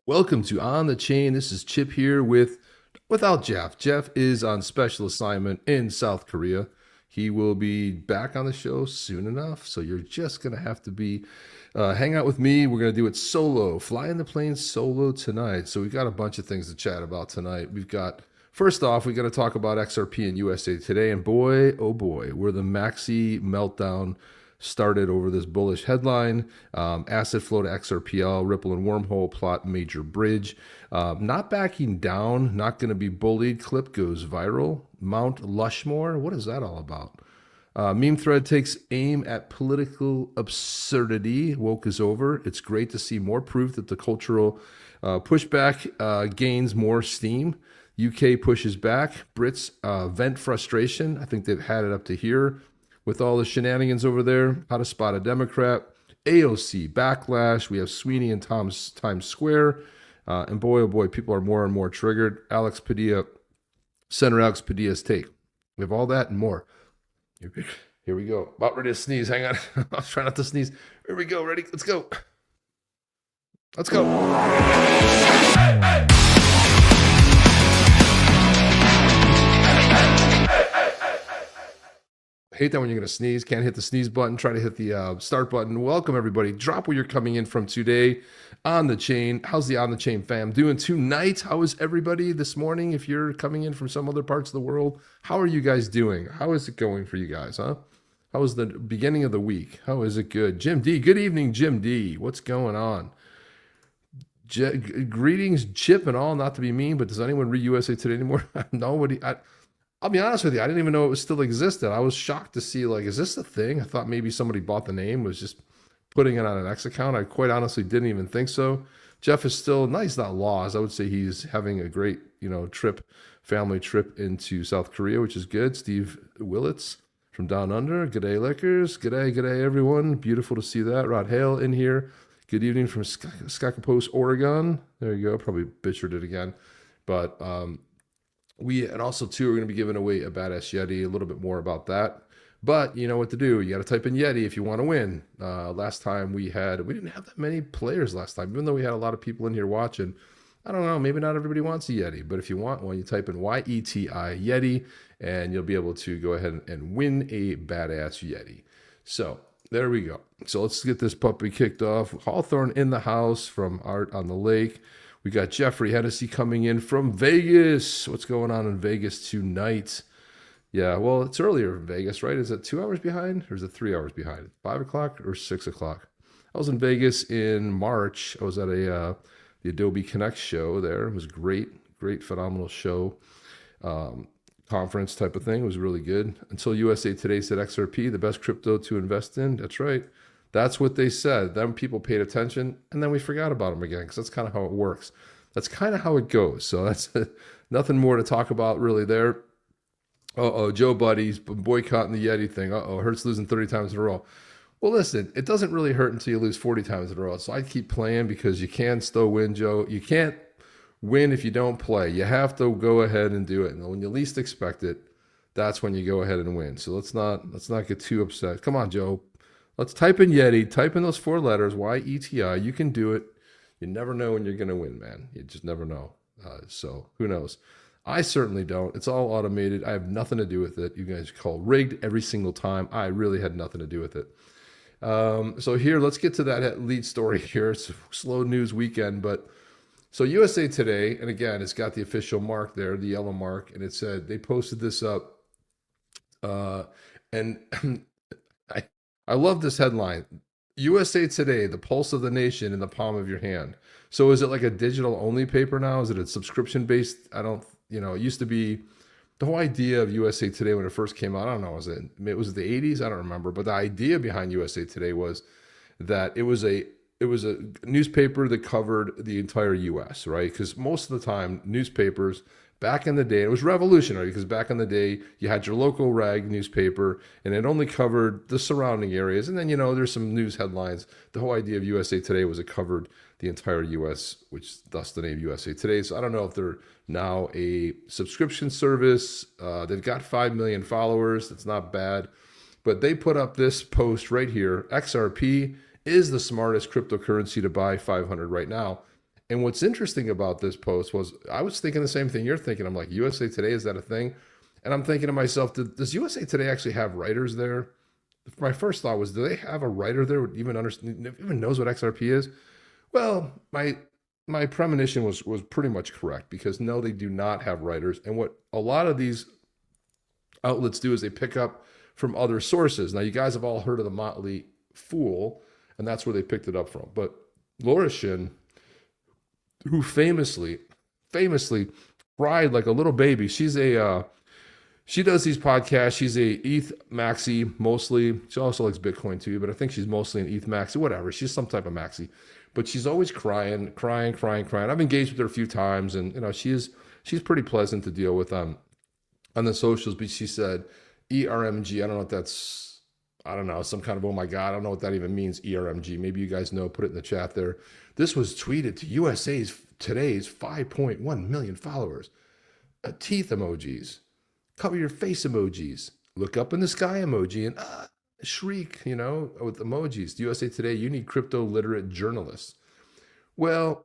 Welcome to On the Chain. This is Chip here without Jeff. Jeff is on special assignment in South Korea. He will be back on the show soon enough, so you're just gonna have to hang out with me. We're gonna do it solo, flying the plane solo tonight. So we've got a bunch of things to chat about tonight. First off, we got to talk about XRP and USA Today, and boy, oh boy, where the Maxi meltdown started over this bullish headline. Asset flow to XRPL, Ripple and Wormhole plot major bridge. Not backing down, not going to be bullied. Clip goes viral. Mount Lushmore, what is that all about? Meme thread takes aim at political absurdity. Woke is over. It's great to see more proof that the cultural pushback gains more steam. UK pushes back. Brits vent frustration. I think they've had it up to here with all the shenanigans over there. How to spot a Democrat. AOC Backlash. We have Sweeney in Times Square. And boy, oh boy, people are more and more triggered. Senator Alex Padilla's take. We have all that and more. Here we go. About ready to sneeze. Hang on. I'll try not to sneeze. Here we go. Ready? Let's go. Let's go. Hate that when you're going to sneeze. Can't hit the sneeze button. Try to hit the start button. Welcome, everybody. Drop where you're coming in from today on the chain. How's the On the Chain fam doing tonight? How is everybody this morning? If you're coming in from some other parts of the world, how are you guys doing? How is it going for you guys, huh? How was the beginning of the week? How is it good? Jim D, good evening, Jim D. What's going on? Greetings, Chip and all, not to be mean, but does anyone read USA Today anymore? Nobody. I'll be honest with you, I didn't even know it was still existed. I was shocked to see, like, is this a thing? I thought maybe somebody bought the name, was just putting it on an X account. I quite honestly didn't even think so. Jeff is still, no, he's not lost. I would say he's having a great, family trip into South Korea, which is good. Steve Willits from Down Under. G'day, Lickers. G'day, everyone. Beautiful to see that. Rod Hale in here. Good evening from Skakapos, Oregon. There you go. Probably butchered it again. But, and also too, we're going to be giving away a Badass Yeti, a little bit more about that. But you know what to do. You got to type in Yeti if you want to win. Last time we didn't have that many players last time, even though we had a lot of people in here watching. I don't know, maybe not everybody wants a Yeti, but if you want one, you type in YETI Yeti, and you'll be able to go ahead and win a Badass Yeti. So there we go. So let's get this puppy kicked off. Hawthorne in the house from Art on the Lake. We got Jeffrey Hennessy coming in from Vegas. What's going on in Vegas tonight? Yeah, well, it's earlier in Vegas, right? Is it 2 hours behind or is it 3 hours behind? 5 o'clock or 6 o'clock? I was in Vegas in March. I was at the Adobe Connect show there. It was great, phenomenal show. Conference type of thing. It was really good. Until USA Today said XRP, the best crypto to invest in. That's right. That's what they said. Then people paid attention, and then we forgot about them again, because that's kind of how it works. That's kind of how it goes. So that's nothing more to talk about really there. Joe Buddy's boycotting the Yeti thing. Hurts losing 30 times in a row. Well, listen, it doesn't really hurt until you lose 40 times in a row. So I keep playing because you can still win, Joe. You can't win if you don't play. You have to go ahead and do it. And when you least expect it, that's when you go ahead and win. So let's not get too upset. Come on, Joe. Let's type in Yeti, type in those 4 letters, Y-E-T-I. You can do it. You never know when you're going to win, man. You just never know. So who knows? I certainly don't. It's all automated. I have nothing to do with it. You guys call rigged every single time. I really had nothing to do with it. So here, let's get to that lead story here. It's a slow news weekend, but so USA Today, and again, it's got the official mark there, the yellow mark, and it said they posted this up. And I love this headline. USA Today, the pulse of the nation in the palm of your hand. So is it like a digital only paper now? Is it a subscription based? It used to be the whole idea of USA Today when it first came out. I don't know, was it the 80s? I don't remember. But the idea behind USA Today was that it was a newspaper that covered the entire US, right? Because most of the time newspapers back in the day, it was revolutionary because back in the day, you had your local rag newspaper and it only covered the surrounding areas. And then, there's some news headlines. The whole idea of USA Today was it covered the entire US, which thus the name USA Today. So I don't know if they're now a subscription service. They've got 5 million followers. That's not bad. But they put up this post right here. XRP is the smartest cryptocurrency to buy 500 right now. And what's interesting about this post was I was thinking the same thing you're thinking. I'm like, USA Today, is that a thing? And I'm thinking to myself, does USA Today actually have writers there? My first thought was, do they have a writer there who even knows what XRP is? Well, my premonition was pretty much correct, because no, they do not have writers. And what a lot of these outlets do is they pick up from other sources. Now, you guys have all heard of the Motley Fool, and that's where they picked it up from. But Laura Shin, who famously cried like a little baby. She does these podcasts. She's a ETH maxi mostly. She also likes Bitcoin too, but I think she's mostly an ETH maxi, whatever. She's some type of maxi, but she's always crying. I've engaged with her a few times, and she's pretty pleasant to deal with on the socials. But she said ERMG. I don't know if that's, I don't know, some kind of, oh my God, I don't know what that even means, ERMG. Maybe you guys know, put it in the chat there. This was tweeted to USA's Today's 5.1 million followers. Teeth emojis, cover your face emojis, look up in the sky emoji, and shriek, with emojis. USA Today, you need crypto literate journalists. Well,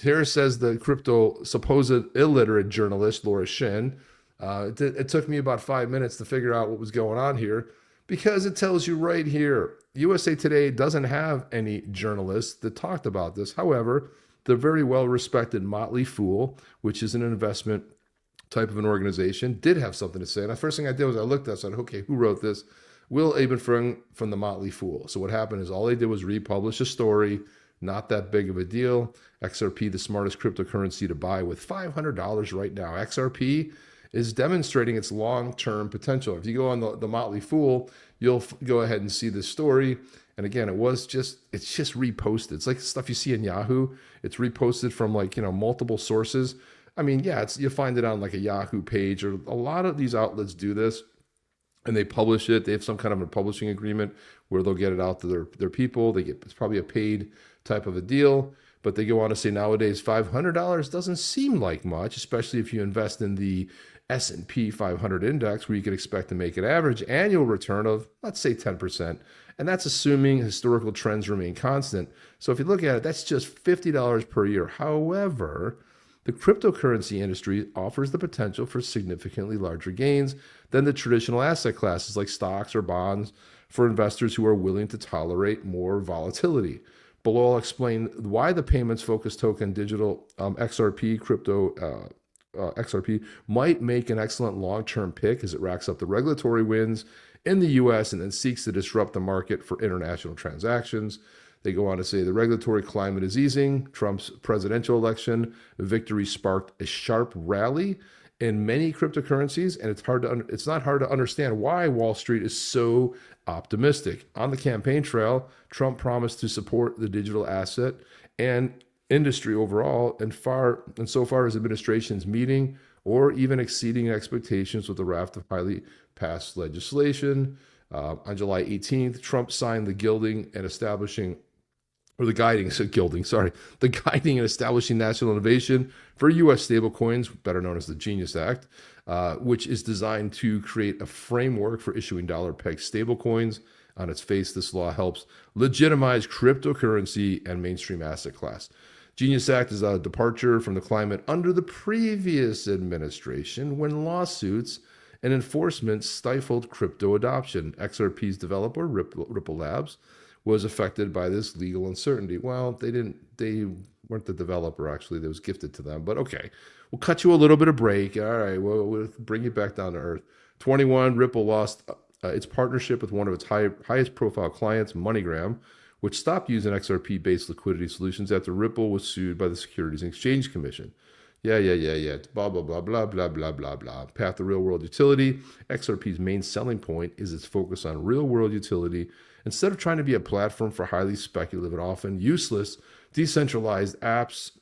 here says the crypto supposed illiterate journalist, Laura Shin. It took me about 5 minutes to figure out what was going on here, because it tells you right here, USA Today doesn't have any journalists that talked about this. However, the very well-respected Motley Fool, which is an investment type of an organization, did have something to say. And the first thing I did was I looked at it, I said, okay, who wrote this? Will Abenfring from the Motley Fool. So what happened is all they did was republish a story, not that big of a deal. XRP, the smartest cryptocurrency to buy with $500 right now. XRP is demonstrating its long-term potential. If you go on the Motley Fool, you'll go ahead and see this story. And again, it's just reposted. It's like stuff you see in Yahoo. It's reposted from multiple sources. I mean, yeah, you find it on like a Yahoo page, or a lot of these outlets do this, and they publish it. They have some kind of a publishing agreement where they'll get it out to their people. It's probably a paid type of a deal, but they go on to say nowadays $500 doesn't seem like much, especially if you invest in the S&P 500 index, where you can expect to make an average annual return of, let's say, 10%. And that's assuming historical trends remain constant. So if you look at it, that's just $50 per year. However, the cryptocurrency industry offers the potential for significantly larger gains than the traditional asset classes like stocks or bonds for investors who are willing to tolerate more volatility. Below, I'll explain why the payments-focused token digital XRP XRP might make an excellent long-term pick as it racks up the regulatory wins in the US and then seeks to disrupt the market for international transactions. They go on to say the regulatory climate is easing. Trump's presidential election victory sparked a sharp rally in many cryptocurrencies, and it's not hard to understand why Wall Street is so optimistic. On the campaign trail, Trump promised to support the digital asset and industry overall, and so far as administration's meeting or even exceeding expectations with a raft of highly passed legislation. On July 18th, Trump signed the guiding and establishing national innovation for U.S. stablecoins, better known as the Genius Act, which is designed to create a framework for issuing dollar-pegged stablecoins. On its face, this law helps legitimize cryptocurrency and mainstream asset class. Genius Act is a departure from the climate under the previous administration, when lawsuits and enforcement stifled crypto adoption. XRP's developer, Ripple Labs, was affected by this legal uncertainty. Well, they weren't the developer, actually. That was gifted to them. But okay, we'll cut you a little bit of break. All right, we'll bring you back down to earth. 21, Ripple lost its partnership with one of its highest profile clients, MoneyGram, which stopped using XRP-based liquidity solutions after Ripple was sued by the Securities and Exchange Commission. Yeah. It's blah, blah, blah, blah, blah, blah, blah, blah. Path to real-world utility. XRP's main selling point is its focus on real-world utility. Instead of trying to be a platform for highly speculative and often useless decentralized apps,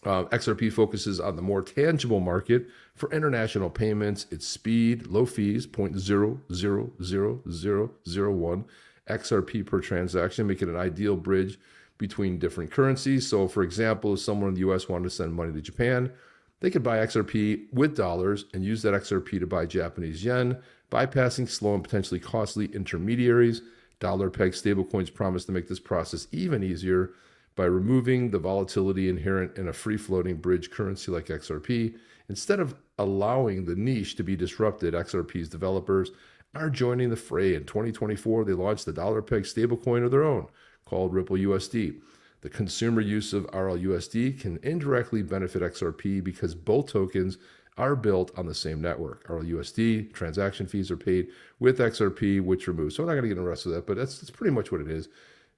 XRP focuses on the more tangible market for international payments. Its speed, low fees, 0.000001 XRP per transaction, make it an ideal bridge between different currencies. So for example, if someone in the US wanted to send money to Japan, they could buy XRP with dollars and use that XRP to buy Japanese yen, bypassing slow and potentially costly intermediaries. Dollar-pegged stablecoins promise to make this process even easier. by removing the volatility inherent in a free-floating bridge currency like XRP. Instead of allowing the niche to be disrupted, XRP's developers are joining the fray. In 2024, they launched the dollar peg stablecoin of their own called Ripple USD. The consumer use of RLUSD can indirectly benefit XRP because both tokens are built on the same network. RLUSD transaction fees are paid with XRP, which removes. So I'm not going to get into the rest of that, but that's pretty much what it is.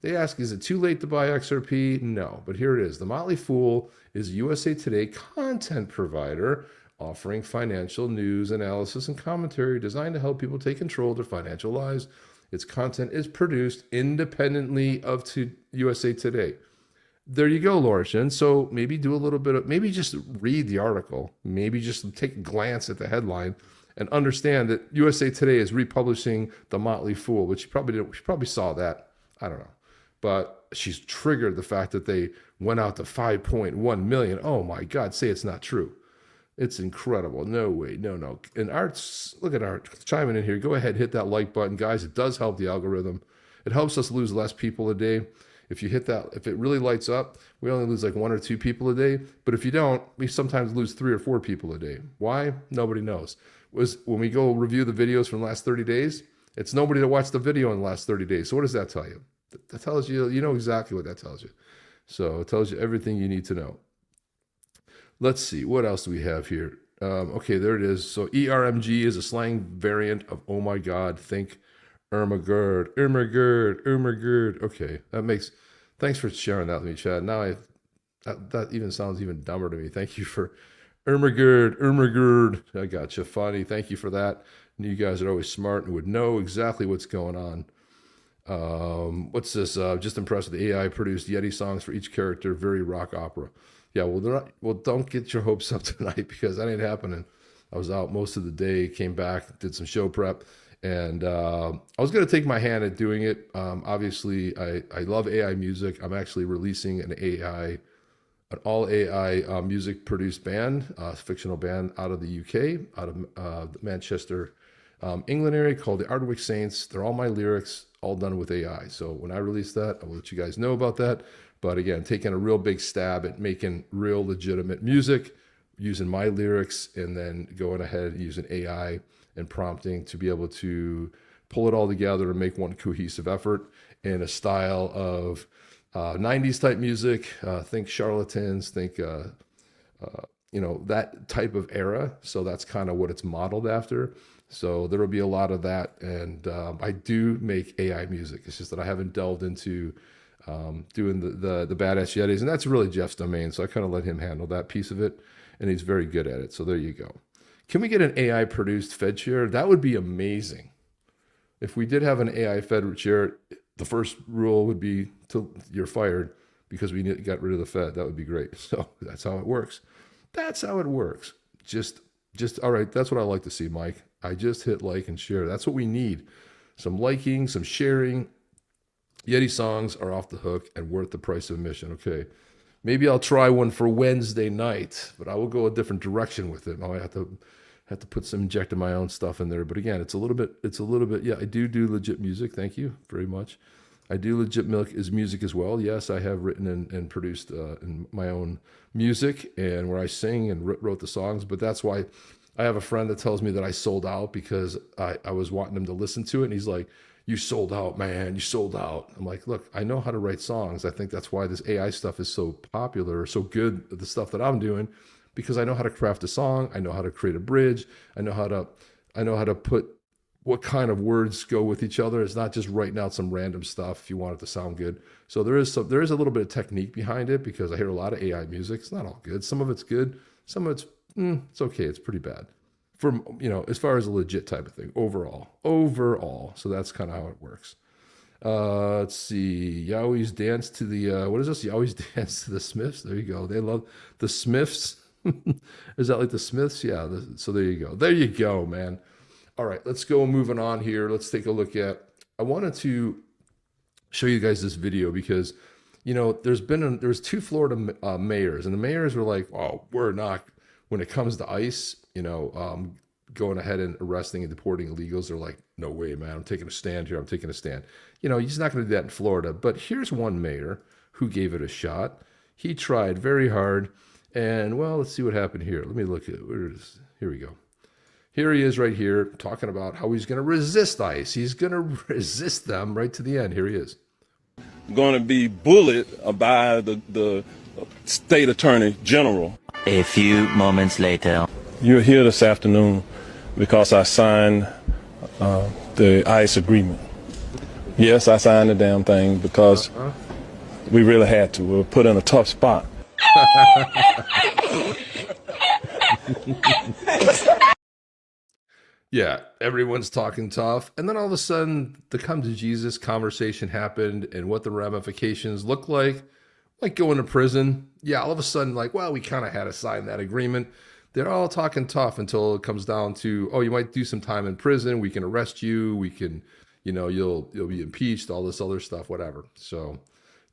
They ask, is it too late to buy XRP? No, but here it is. The Motley Fool is a USA Today content provider offering financial news, analysis, and commentary designed to help people take control of their financial lives. Its content is produced independently of USA Today. There you go, Laurishan. So maybe do a little bit of, maybe just read the article, maybe just take a glance at the headline and understand that USA Today is republishing the Motley Fool, which you probably saw that. I don't know. But she's triggered the fact that they went out to 5.1 million. Oh my God, say it's not true. It's incredible. No way, no. And Art's, look at Art chiming in here. Go ahead, hit that like button. Guys, it does help the algorithm. It helps us lose less people a day. If you hit that, if it really lights up, we only lose like 1 or 2 people a day. But if you don't, we sometimes lose 3 or 4 people a day. Why? Nobody knows. When we go review the videos from the last 30 days, it's nobody that watched the video in the last 30 days. So what does that tell you? That tells you, you know exactly what that tells you. So it tells you everything you need to know. Let's see, what else do we have here? Okay, there it is. So ERMG is a slang variant of oh my God, think Ermagerd. Okay, that makes, thanks for sharing that with me, Chad. Now that even sounds even dumber to me. Thank you for Ermagerd. I got you, funny. Thank you for that. You guys are always smart and would know exactly what's going on. What's this? Just impressed with the AI produced Yeti songs for each character. Very rock opera. Yeah, well, they're not, well, don't get your hopes up tonight because that ain't happening. I was out most of the day, came back, did some show prep, and I was going to take my hand at doing it. Obviously, I love AI music. I'm actually releasing an all AI music produced band, fictional band out of the UK, out of the Manchester, England area called the Ardwick Saints. They're all my lyrics, all done with AI. So when I release that, I will let you guys know about that. But again, taking a real big stab at making real legitimate music, using my lyrics, and then going ahead and using AI and prompting to be able to pull it all together and make one cohesive effort in a style of 90s type music. Think Charlatans, think, you know, that type of era. So that's kind of what it's modeled after. So there will be a lot of that. And I do make AI music. It's just that I haven't delved into doing the Badass Yetis, and that's really Jeff's domain. So I kind of let him handle that piece of it, and he's very good at it. So there you go. Can we get an AI produced Fed share? That would be amazing. If we did have an AI Fed share, the first rule would be you're fired because we got rid of the Fed. That would be great. So that's how it works. That's how it works. Just all right. That's what I like to see, Mike. I just hit like and share. That's what we need. Some liking, some sharing. Yeti songs are off the hook and worth the price of admission. Okay, maybe I'll try one for Wednesday night, but I will go a different direction with it. I have to put some injecting my own stuff in there. But again, it's a little bit. Yeah, I do legit music. Thank you very much. I do legit music as well. Yes, I have written and produced in my own music and where I sing and wrote the songs. But that's why I have a friend that tells me that I sold out because I was wanting him to listen to it, and he's like, you sold out, man. You sold out. I'm like, look, I know how to write songs. I think that's why this AI stuff is so popular, so good, the stuff that I'm doing, because I know how to craft a song. I know how to create a bridge. I know how to put what kind of words go with each other. It's not just writing out some random stuff if you want it to sound good. So there is a little bit of technique behind it because I hear a lot of AI music. It's not all good. Some of it's good. Some of it's okay. It's pretty bad. For, you know, as far as a legit type of thing, overall. So that's kind of how it works. Let's see. Yowies dance to the, what is this? Yowies dance to the Smiths. There you go. They love the Smiths. Is that like the Smiths? Yeah. So there you go. There you go, man. All right, let's go moving on here. Let's take a look at, I wanted to show you guys this video because, you know, there's 2 Florida mayors, and the mayors were like, oh, we're not, when it comes to ICE, you know, going ahead and arresting and deporting illegals. They're like, no way, man, I'm taking a stand here. I'm taking a stand. You know, he's not going to do that in Florida. But here's one mayor who gave it a shot. He tried very hard. And, well, let's see what happened here. Let me look at where it is. Here we go. Here he is right here talking about how he's going to resist ICE. He's going to resist them right to the end. Here he is. Going to be bullied by the state attorney general. A few moments later. You're here this afternoon because I signed the ICE agreement. Yes, I signed the damn thing because we really had to. We were put in a tough spot. Yeah, everyone's talking tough. And then all of a sudden, the come to Jesus conversation happened and what the ramifications look like going to prison. Yeah, all of a sudden, like, well, we kind of had to sign that agreement. They're all talking tough until it comes down to, oh, you might do some time in prison. We can arrest you. We can, you know, you'll be impeached, all this other stuff, whatever. So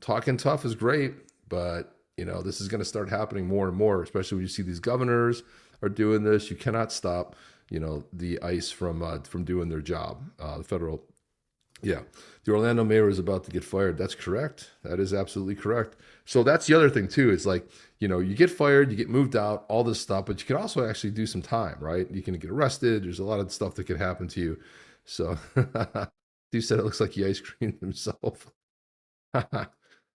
talking tough is great, but, you know, this is going to start happening more and more, especially when you see these governors are doing this. You cannot stop, you know, the ICE from doing their job. The federal, yeah. The Orlando mayor is about to get fired. That's correct. That is absolutely correct. So that's the other thing too. It's like, you know, you get fired, you get moved out, all this stuff, but you can also actually do some time, right? You can get arrested. There's a lot of stuff that could happen to you. So Steve said it looks like he ice creamed himself.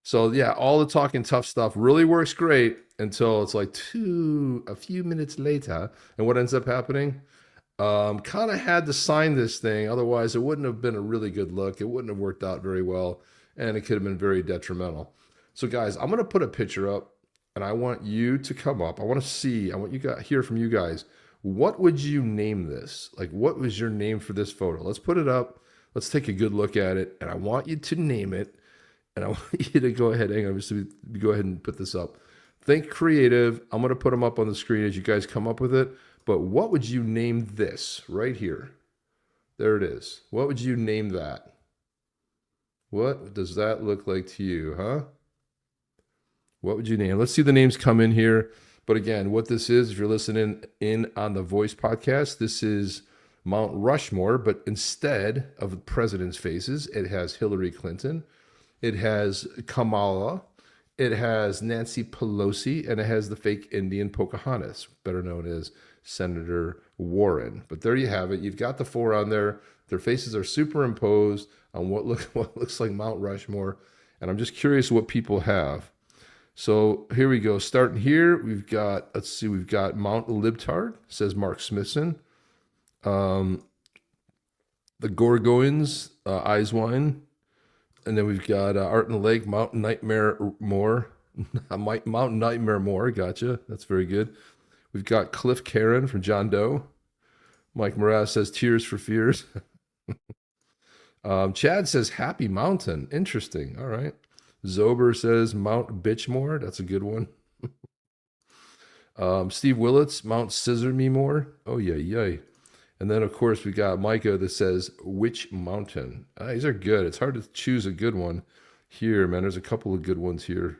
So yeah, all the talking tough stuff really works great until it's like a few minutes later. And what ends up happening? Kind of had to sign this thing. Otherwise, it wouldn't have been a really good look. It wouldn't have worked out very well. And it could have been very detrimental. So guys, I'm going to put a picture up and I want you to come up. I want you to hear from you guys. What would you name this? Like, what was your name for this photo? Let's put it up. Let's take a good look at it. And I want you to name it. And I want you to go ahead, go ahead and put this up. Think creative. I'm going to put them up on the screen as you guys come up with it. But what would you name this right here? There it is. What would you name that? What does that look like to you, huh? What would you name? Let's see the names come in here. But again, what this is, if you're listening in on the Voice podcast, this is Mount Rushmore, but instead of the president's faces, it has Hillary Clinton, it has Kamala, it has Nancy Pelosi, and it has the fake Indian Pocahontas, better known as Senator Warren. But there you have it. You've got the four on there. Their faces are superimposed on what looks like Mount Rushmore. And I'm just curious what people have. So here we go. Starting here, we've got, we've got Mount Libtard, says Mark Smithson. The Gorgonians, Eiswine. And then we've got Art and Lake, Mountain Nightmare More. Mountain Nightmare More, gotcha. That's very good. We've got Cliff Karen from John Doe. Mike Mraz says Tears for Fears. Chad says Happy Mountain. Interesting. All right. Zober says Mount Bitchmore. That's a good one. Steve Willits, Mount Scissor Me More. Oh, yay. And then, of course, we got Micah that says Witch Mountain. These are good. It's hard to choose a good one here, man. There's a couple of good ones here.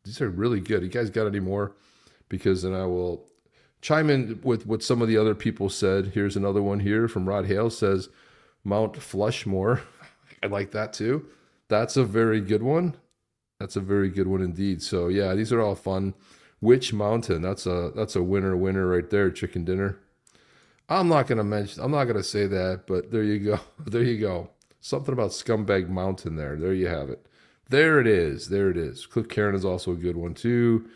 These are really good. You guys got any more? Because then I will chime in with what some of the other people said. Here's another one here from Rod Hale, says Mount Flushmore. I like that too. That's a very good one. That's a very good one indeed. So yeah, these are all fun. Witch Mountain. That's a winner right there. Chicken dinner. I'm not gonna say that, but there you go. There you go. Something about Scumbag Mountain there. There you have it. There it is. There it is. Cliff Karen is also a good one too.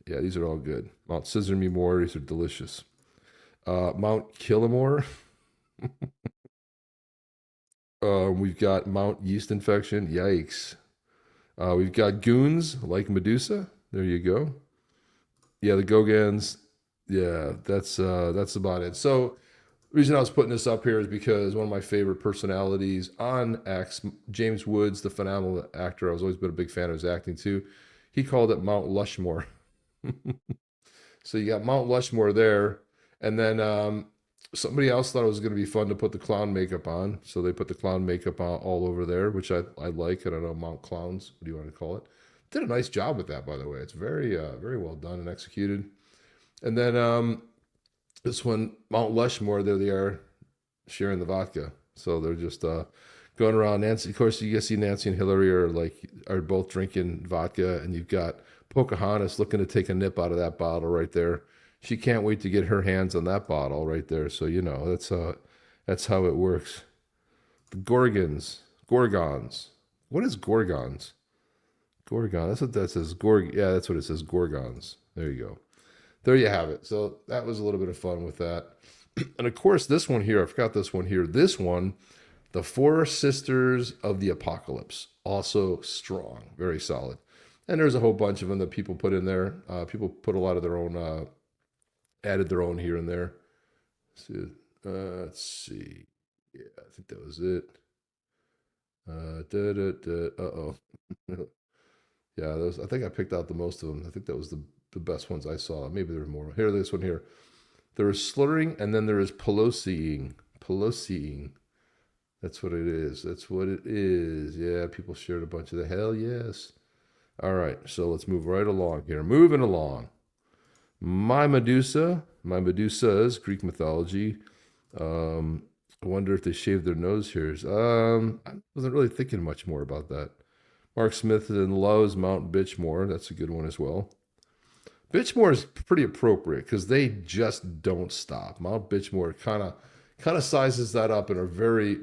Yeah, these are all good. Mount Scissor Me More. These are delicious. Mount Killamore. We've got Mount Yeast Infection. Yikes. We've got Goons like Medusa. There you go. Yeah, the Gogans. Yeah, that's about it. So the reason I was putting this up here is because one of my favorite personalities on X, James Woods, the phenomenal actor, I've always been a big fan of his acting too. He called it Mount Lushmore. So you got Mount Lushmore there. And then somebody else thought it was going to be fun to put the clown makeup on. So they put the clown makeup on all over there, which I like. I don't know, Mount Clowns. What do you want to call it? Did a nice job with that, by the way. It's very, very well done and executed. And then this one, Mount Lushmore, there they are sharing the vodka. So they're just going around. Nancy, of course, you see Nancy and Hillary are both drinking vodka, and you've got Pocahontas looking to take a nip out of that bottle right there. She can't wait to get her hands on that bottle right there. So you know that's how it works. The Gorgons. What is Gorgons? Gorgon. That's what that says. Yeah, that's what it says. Gorgons. There you go. There you have it. So that was a little bit of fun with that. And of course, this one here, I forgot this one here. This one, the Four Sisters of the Apocalypse, also strong, very solid. And there's a whole bunch of them that people put in there. People put a lot of their own, added their own here and there. Let's see. Yeah, I think that was it. Uh-oh. Yeah, those. I think I picked out the most of them. I think that was the best ones I saw. Maybe there were more. Here, this one here. There is slurring, and then there is Pelosiing. Pelosiing. That's what it is. That's what it is. Yeah, people shared a bunch of the hell yes. All right, so let's move right along here. Moving along. My Medusas, Greek mythology. I wonder if they shaved their nose hairs. I wasn't really thinking much more about that. Mark Smith and Lowe's Mount Bitchmore. That's a good one as well. Bitchmore is pretty appropriate because they just don't stop. Mount Bitchmore kind of sizes that up in a very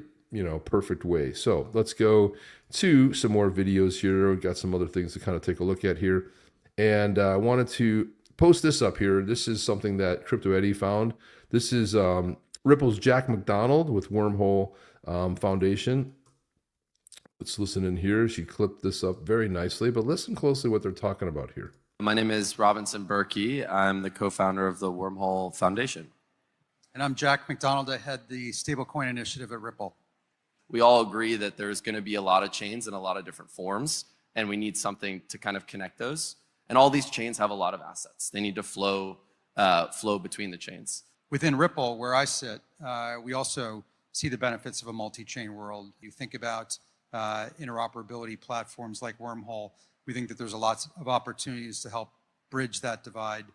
perfect way. So let's go to some more videos here. We've got some other things to kind of take a look at here, and I wanted to post this up here. This is something that Crypto Eddie found. This is Ripple's Jack McDonald with Wormhole Foundation. Let's listen in here. She clipped this up very nicely, but listen closely what they're talking about here. My name is Robinson Berkey. I'm the co-founder of the Wormhole Foundation. And I'm Jack McDonald. I head the stablecoin initiative at Ripple. We all agree that there's going to be a lot of chains in a lot of different forms, and we need something to kind of connect those. And all these chains have a lot of assets. They need to flow between the chains. Within Ripple, where I sit, we also see the benefits of a multi-chain world. You think about interoperability platforms like Wormhole. We think that there's a lot of opportunities to help bridge that divide,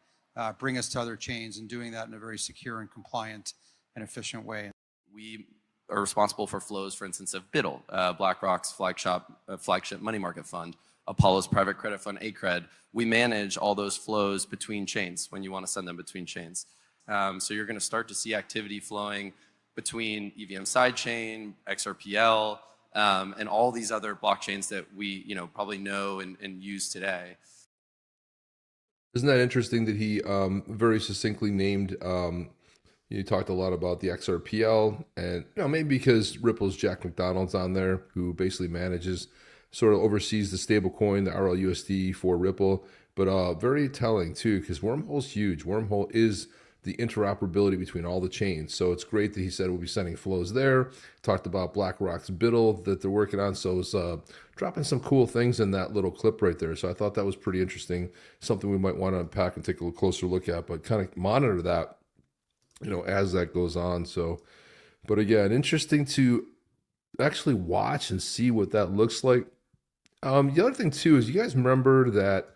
bring us to other chains, and doing that in a very secure and compliant and efficient way. We are responsible for flows, for instance, of BIDL, BlackRock's flagship money market fund, Apollo's private credit fund, ACRED. We manage all those flows between chains when you want to send them between chains. So you're going to start to see activity flowing between EVM sidechain, XRPL, and all these other blockchains that we probably know and use today. Isn't that interesting that he very succinctly named, you talked a lot about the XRPL, and maybe because Ripple's Jack McDonald's on there, who basically manages, sort of oversees the stablecoin, the RLUSD for Ripple, but very telling too, because Wormhole's huge. Wormhole is the interoperability between all the chains. So it's great that he said we'll be sending flows there. Talked about BlackRock's BIDL that they're working on. So it's dropping some cool things in that little clip right there. So I thought that was pretty interesting. Something we might want to unpack and take a little closer look at, but kind of monitor that, as that goes on. So, but again, interesting to actually watch and see what that looks like. The other thing too is, you guys remember that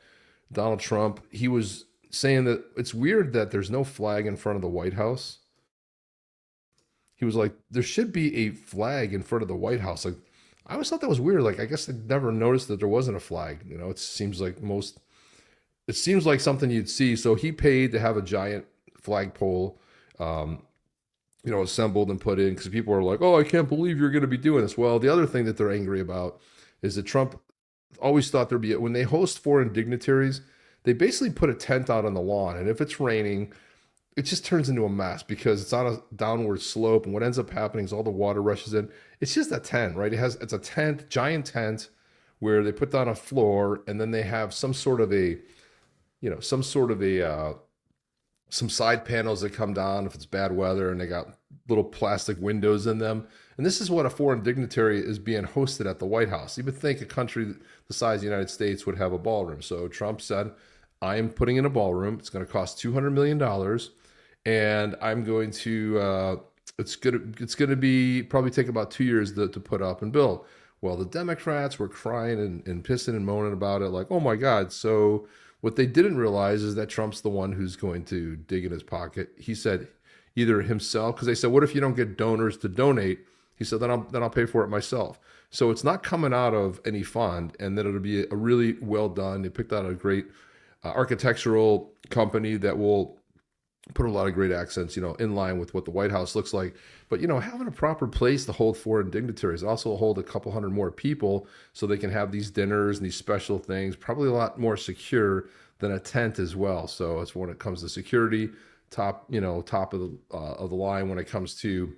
Donald Trump, he was saying that it's weird that there's no flag in front of the White House. He was like, there should be a flag in front of the White House. Like, I always thought that was weird. Like, I guess I never noticed that there wasn't a flag. It seems like something you'd see. So he paid to have a giant flagpole, assembled and put in, because people are like, oh, I can't believe you're going to be doing this. Well, the other thing that they're angry about is that Trump always thought there'd be, when they host foreign dignitaries, they basically put a tent out on the lawn, and if it's raining, it just turns into a mess because it's on a downward slope, and what ends up happening is all the water rushes in. It's just a tent, right? It's a tent, giant tent, where they put down a floor, and then they have some side panels that come down if it's bad weather, and they got little plastic windows in them. And this is what a foreign dignitary is being hosted at the White House. You would think a country the size of the United States would have a ballroom. So Trump said, I am putting in a ballroom. It's going to cost $200 million. And I'm going to, it's going to be probably take about 2 years to put up and build. Well, the Democrats were crying and pissing and moaning about it, like, oh my God. So what they didn't realize is that Trump's the one who's going to dig in his pocket. He said either himself, because they said, what if you don't get donors to donate? He said, then I'll pay for it myself. So it's not coming out of any fund, and then it'll be a really well done. They picked out a great architectural company that will put a lot of great accents, in line with what the White House looks like. But, having a proper place to hold foreign dignitaries, also hold a couple hundred more people so they can have these dinners and these special things, probably a lot more secure than a tent as well. So it's when it comes to security, top of the line when it comes to,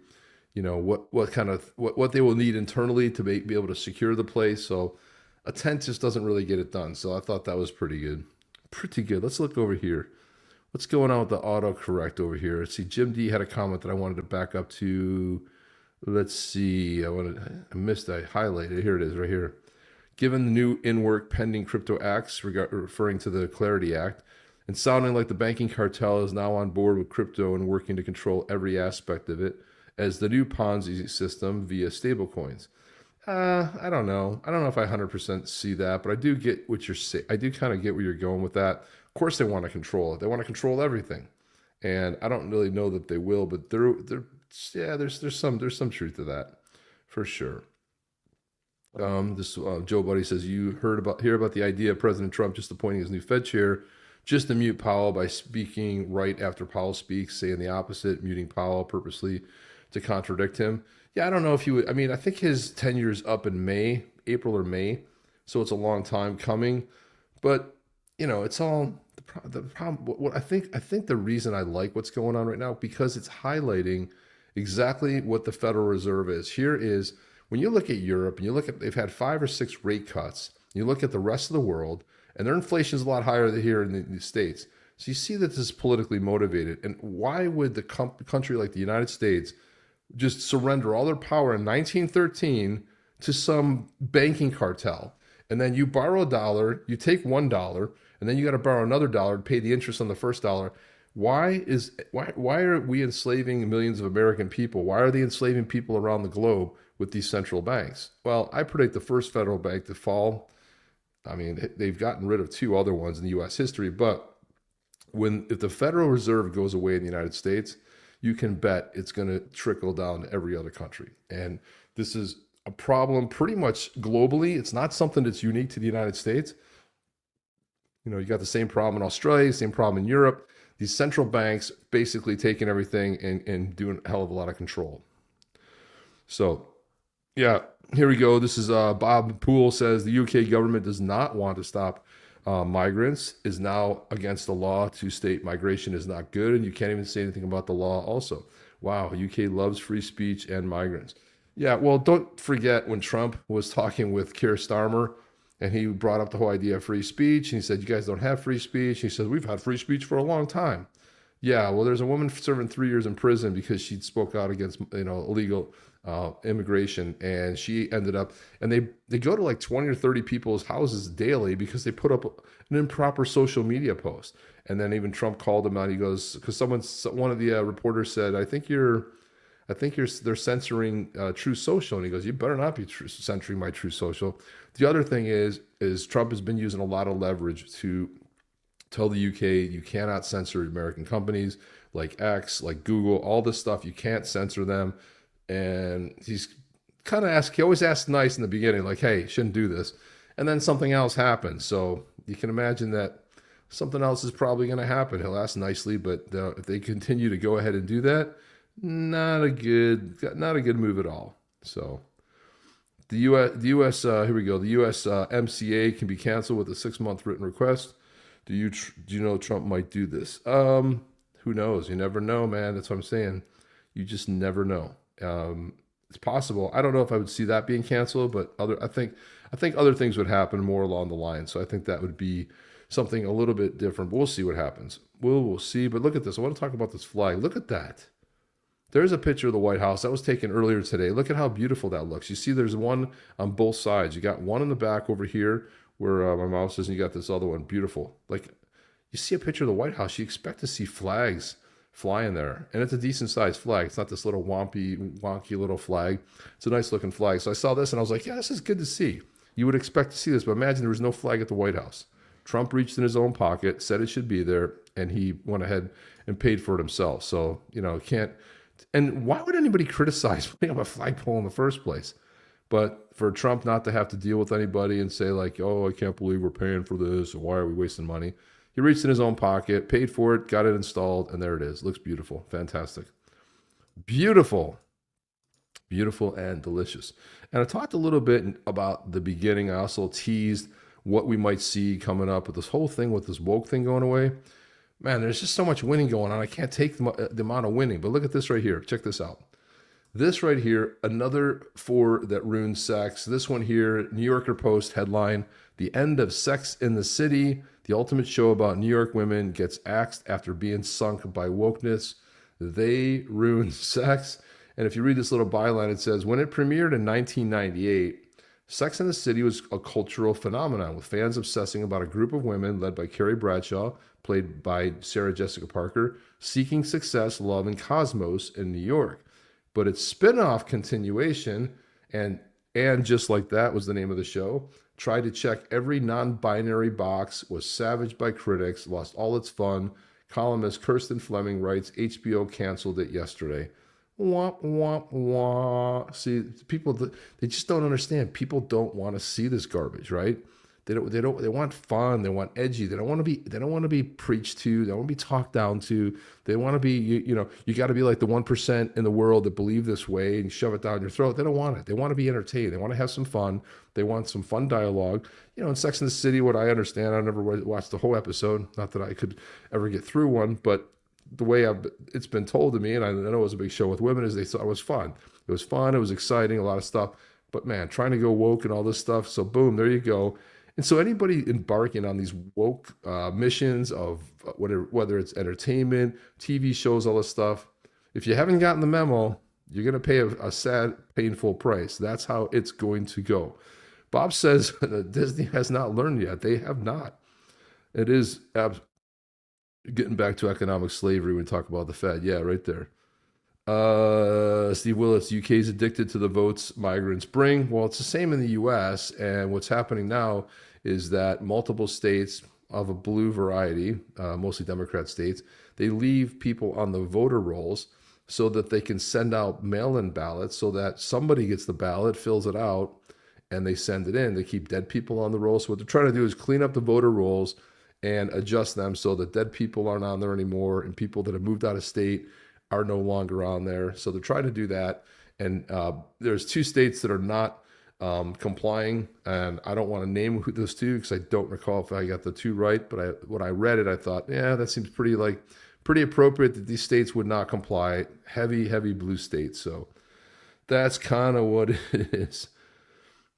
what they will need internally to be able to secure the place. So a tent just doesn't really get it done. So I thought that was pretty good. Pretty good. Let's look over here. What's going on with the autocorrect over here? Let's see. Jim D had a comment that I wanted to back up to. Let's see. I highlighted. Here it is right here. Given the new in-work pending crypto acts, referring to the Clarity Act, and sounding like the banking cartel is now on board with crypto and working to control every aspect of it as the new Ponzi system via stablecoins. I don't know. I don't know if I 100% see that, but I do get what you're saying. I do kind of get where you're going with that. Of course, they want to control it. They want to control everything, and I don't really know that they will. But there's some truth to that, for sure. Joe Buddy says you hear about the idea of President Trump just appointing his new Fed chair just to mute Powell by speaking right after Powell speaks, saying the opposite, muting Powell purposely to contradict him. Yeah, I don't know if he would. I mean, I think his tenure is up in April or May, so it's a long time coming. But it's all the problem. What I think the reason I like what's going on right now, because it's highlighting exactly what the Federal Reserve is. Here is when you look at Europe and they've had 5 or 6 rate cuts. You look at the rest of the world, and their inflation is a lot higher than here in the States. So you see that this is politically motivated. And why would the country like the United States just surrender all their power in 1913 to some banking cartel? And then you borrow $1, you take $1, and then you got to borrow another $1 to pay the interest on the first $1. Why are we enslaving millions of American people? Why are they enslaving people around the globe with these central banks? Well, I predict the first federal bank to fall. I mean, they've gotten rid of 2 other ones in the U.S. history, but if the Federal Reserve goes away in the United States, you can bet it's going to trickle down to every other country. And this is a problem pretty much globally. It's not something that's unique to the United States. You got the same problem in Australia, same problem in Europe. These central banks basically taking everything and doing a hell of a lot of control. So, yeah, here we go. This is Bob Poole says the UK government does not want to stop migrants, is now against the law to state migration is not good, and you can't even say anything about the law also. Wow, UK loves free speech and migrants. Yeah, well, don't forget when Trump was talking with Keir Starmer, and he brought up the whole idea of free speech, and he said, you guys don't have free speech. He said, we've had free speech for a long time. Yeah, well, there's a woman serving 3 years in prison because she spoke out against illegal immigration, and she ended up, and they go to like 20 or 30 people's houses daily because they put up an improper social media post. And then even Trump called him out. He goes, because one of the reporters said, I think they're censoring True Social, and he goes, you better not be censoring my True Social. The other thing is Trump has been using a lot of leverage to tell the UK you cannot censor American companies like X, like Google, all this stuff. You can't censor them. And he's kind of he always asks nice in the beginning, like, hey, you shouldn't do this. And then something else happens. So you can imagine that something else is probably going to happen. He'll ask nicely, but if they continue to go ahead and do that, not a good move at all. So the U.S. Here we go. The U.S. MCA can be canceled with a 6-month written request. Do you know Trump might do this? Who knows? You never know, man. That's what I'm saying. You just never know. It's possible. I don't know if I would see that being canceled, but I think other things would happen more along the line. So I think that would be something a little bit different. But we'll see what happens. We'll see. But look at this. I want to talk about this flag. Look at that. There's a picture of the White House that was taken earlier today. Look at how beautiful that looks. You see there's one on both sides. You got one in the back over here where my mouse is, and you got this other one. Beautiful. Like, you see a picture of the White House, you expect to see flags flying there. And it's a decent sized flag. It's not this little wonky little flag. It's a nice looking flag. So I saw this and I was like, yeah, this is good to see. You would expect to see this, but imagine there was no flag at the White House. Trump reached in his own pocket, said it should be there, and he went ahead and paid for it himself. So, And why would anybody criticize putting up a flagpole in the first place? But for Trump not to have to deal with anybody and say like, oh, I can't believe we're paying for this, or why are we wasting money? He reached in his own pocket, paid for it, got it installed, and there it is. Looks beautiful. Fantastic. Beautiful. Beautiful and delicious. And I talked a little bit about the beginning. I also teased what we might see coming up with this whole thing with this woke thing going away. Man, there's just so much winning going on. I can't take the amount of winning. But look at this right here. Check this out. This right here, another four that ruins sex. This one here, New Yorker Post headline, "The End of Sex in the City. The ultimate show about New York women gets axed after being sunk by wokeness. They ruin sex." And if you read this little byline, it says, when it premiered in 1998, Sex and the City was a cultural phenomenon, with fans obsessing about a group of women led by Carrie Bradshaw, played by Sarah Jessica Parker, seeking success, love, and cosmos in New York. But its spin-off continuation, and Just Like That was the name of the show, tried to check every non-binary box, was savaged by critics, lost all its fun. Columnist Kirsten Fleming writes, HBO canceled it yesterday. Wah, wah, wah. See, people, they just don't understand. People don't want to see this garbage, right? They want fun. They want edgy. They don't want to be preached to. They don't want to be talked down to. They want to be, you got to be like the 1% in the world that believe this way and shove it down your throat. They don't want it. They want to be entertained. They want to have some fun. They want some fun dialogue. In Sex and the City, what I understand, I never watched the whole episode. Not that I could ever get through one, but the way it's been told to me, and I know it was a big show with women, is they thought it was fun. It was fun. It was exciting, a lot of stuff. But man, trying to go woke and all this stuff. So boom, there you go. And so anybody embarking on these woke missions of whether it's entertainment, TV shows, all this stuff, if you haven't gotten the memo, you're going to pay a sad, painful price. That's how it's going to go. Bob says that Disney has not learned yet. They have not. It is getting back to economic slavery when we talk about the Fed. Yeah, right there. Steve Willis, UK is addicted to the votes migrants bring. Well, it's the same in the US. And what's happening now is that multiple states of a blue variety, mostly Democrat states, they leave people on the voter rolls so that they can send out mail-in ballots so that somebody gets the ballot, fills it out, and they send it in. They keep dead people on the rolls. So what they're trying to do is clean up the voter rolls and adjust them so that dead people aren't on there anymore and people that have moved out of state are no longer on there. So they're trying to do that. And there's two states that are not complying, and I don't want to name who those two because I don't recall if I got the two right, but when I read it, I thought, yeah, that seems pretty appropriate that these states would not comply. Heavy blue states. So that's kind of what it is.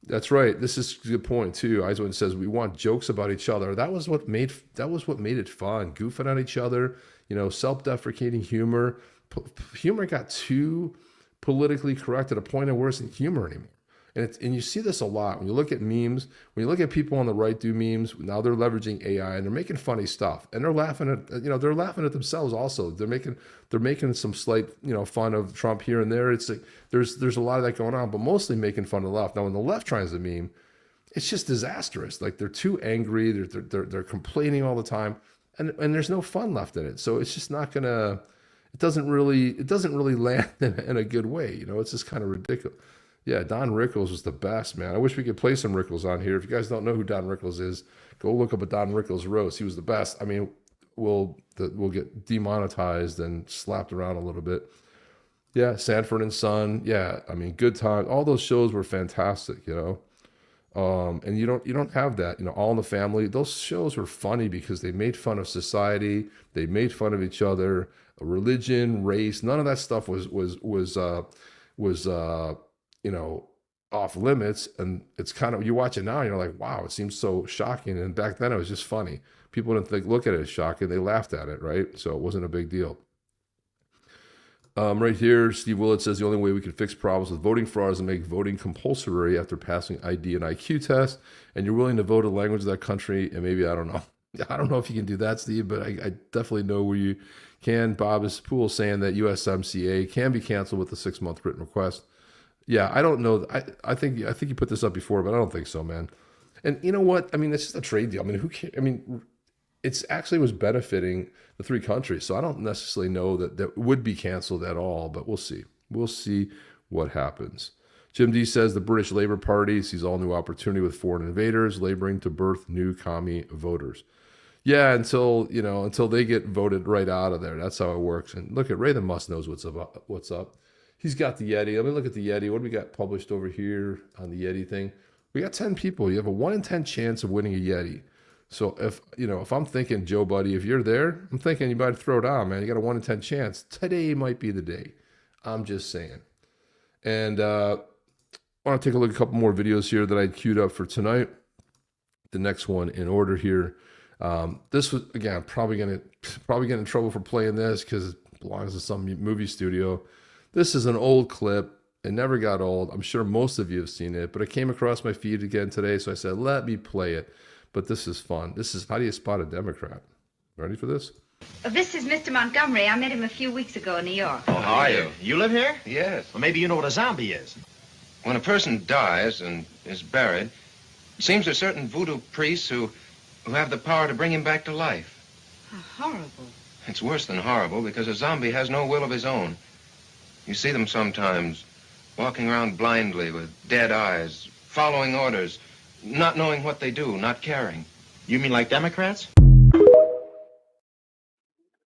That's right. This is a good point too. Eiswin says we want jokes about each other. That was what made it fun. Goofing on each other, self-deprecating humor. Humor got too politically correct at a point of worse than humor anymore. And you see this a lot when you look at memes. When you look at people on the right do memes, now they're leveraging AI and they're making funny stuff, and they're laughing at they're laughing at themselves also. They're making some slight fun of Trump here and there. It's like there's a lot of that going on, but mostly making fun of the left. Now when the left tries to meme, it's just disastrous. Like they're too angry. They're complaining all the time, and there's no fun left in it. So it's just not gonna. It doesn't really land in a good way. It's just kind of ridiculous. Yeah, Don Rickles was the best, man. I wish we could play some Rickles on here. If you guys don't know who Don Rickles is, go look up a Don Rickles roast. He was the best. I mean, we'll get demonetized and slapped around a little bit. Yeah, Sanford and Son. Yeah, I mean, good time. All those shows were fantastic, and you don't have that. All in the Family. Those shows were funny because they made fun of society. They made fun of each other, religion, race. None of that stuff was off limits. And it's kind of, you watch it now and you're like, wow, it seems so shocking. And back then it was just funny. People didn't look at it as shocking. They laughed at it, right? So it wasn't a big deal. Right here, Steve Willett says the only way we can fix problems with voting fraud is to make voting compulsory after passing ID and IQ tests. And you're willing to vote in the language of that country. And maybe, I don't know. I don't know if you can do that, Steve, but I definitely know where you can. Bob is Poole saying that USMCA can be canceled with a 6-month written request. Yeah, I don't know. I think you put this up before, but I don't think so, man. And you know what? I mean, it's just a trade deal. I mean, who cares? I mean, it's actually was benefiting the three countries. So I don't necessarily know that that would be canceled at all, but we'll see. We'll see what happens. Jim D says the British Labour Party sees all new opportunity with foreign invaders laboring to birth new commie voters. Yeah, until they get voted right out of there. That's how it works. And look at Ray the Musk knows what's up. What's up? He's got the Yeti. Let me look at the Yeti. What do we got published over here on the Yeti thing? We got 10 people. You have a 1 in 10 chance of winning a Yeti. So if I'm thinking, Joe Buddy, if you're there, I'm thinking you better throw it on, man. You got a 1 in 10 chance. Today might be the day. I'm just saying. And I want to take a look at a couple more videos here that I queued up for tonight. The next one in order here. This was, again, probably get in trouble for playing this because it belongs to some movie studio. This is an old clip. It never got old. I'm sure most of you have seen it, but it came across my feed again today, so I said, let me play it. But this is fun. This is how do you spot a Democrat? Ready for this? This is Mr. Montgomery. I met him a few weeks ago in New York. Oh, how are you? You live here? Yes. Well, maybe you know what a zombie is. When a person dies and is buried, it seems there are certain voodoo priests who have the power to bring him back to life. How horrible. It's worse than horrible because a zombie has no will of his own. You see them sometimes walking around blindly with dead eyes, following orders, not knowing what they do, not caring. You mean like Democrats?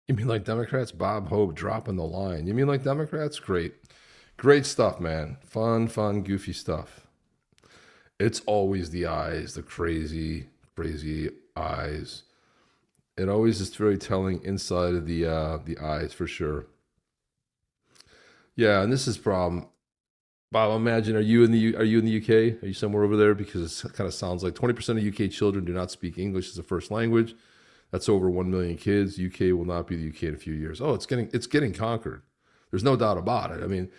You mean like Democrats? Bob Hope dropping the line. You mean like Democrats? Great. Great stuff, man. Fun, goofy stuff. It's always the eyes, the crazy eyes. It always is very telling inside of the eyes for sure. Yeah, and this is problem. Bob, imagine, are you in the UK? Are you somewhere over there? Because it kind of sounds like 20% of UK children do not speak English as a first language. That's over 1 million kids. UK will not be the UK in a few years. Oh, it's getting conquered. There's no doubt about it. I mean,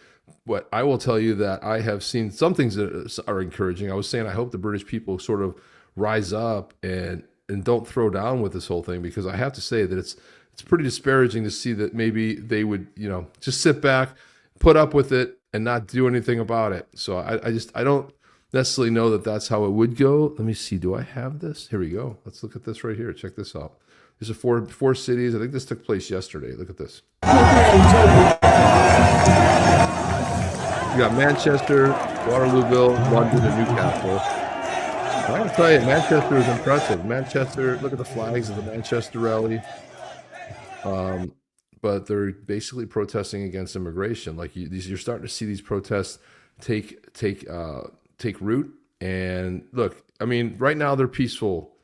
what I will tell you that I have seen some things that are encouraging. I was saying I hope the British people sort of rise up and don't throw down with this whole thing, because I have to say that it's pretty disparaging to see that maybe they would, just sit back, put up with it, and not do anything about it. So I don't necessarily know that that's how it would go. Let me see. Do I have this? Here we go. Let's look at this right here. Check this out. These are four cities. I think this took place yesterday. Look at this. You got Manchester, Waterlooville, London, and Newcastle. I gotta tell you, Manchester is impressive. Manchester, look at the flags of the Manchester rally. But they're basically protesting against immigration. Like you're starting to see these protests take root. And look, I mean, right now they're peaceful,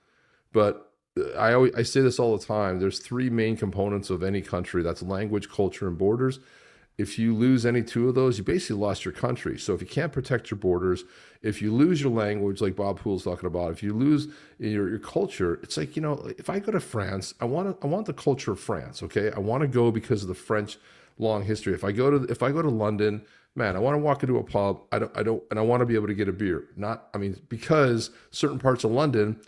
but I say this all the time. There's three main components of any country. That's language, culture, and borders. If you lose any two of those, you basically lost your country. So if you can't protect your borders, if you lose your language, like Bob Poole's talking about, if you lose your culture, it's like, if I go to France, I want the culture of France, okay? I want to go because of the French long history. If I go to London, man, I want to walk into a pub, and I want to be able to get a beer. Because certain parts of London,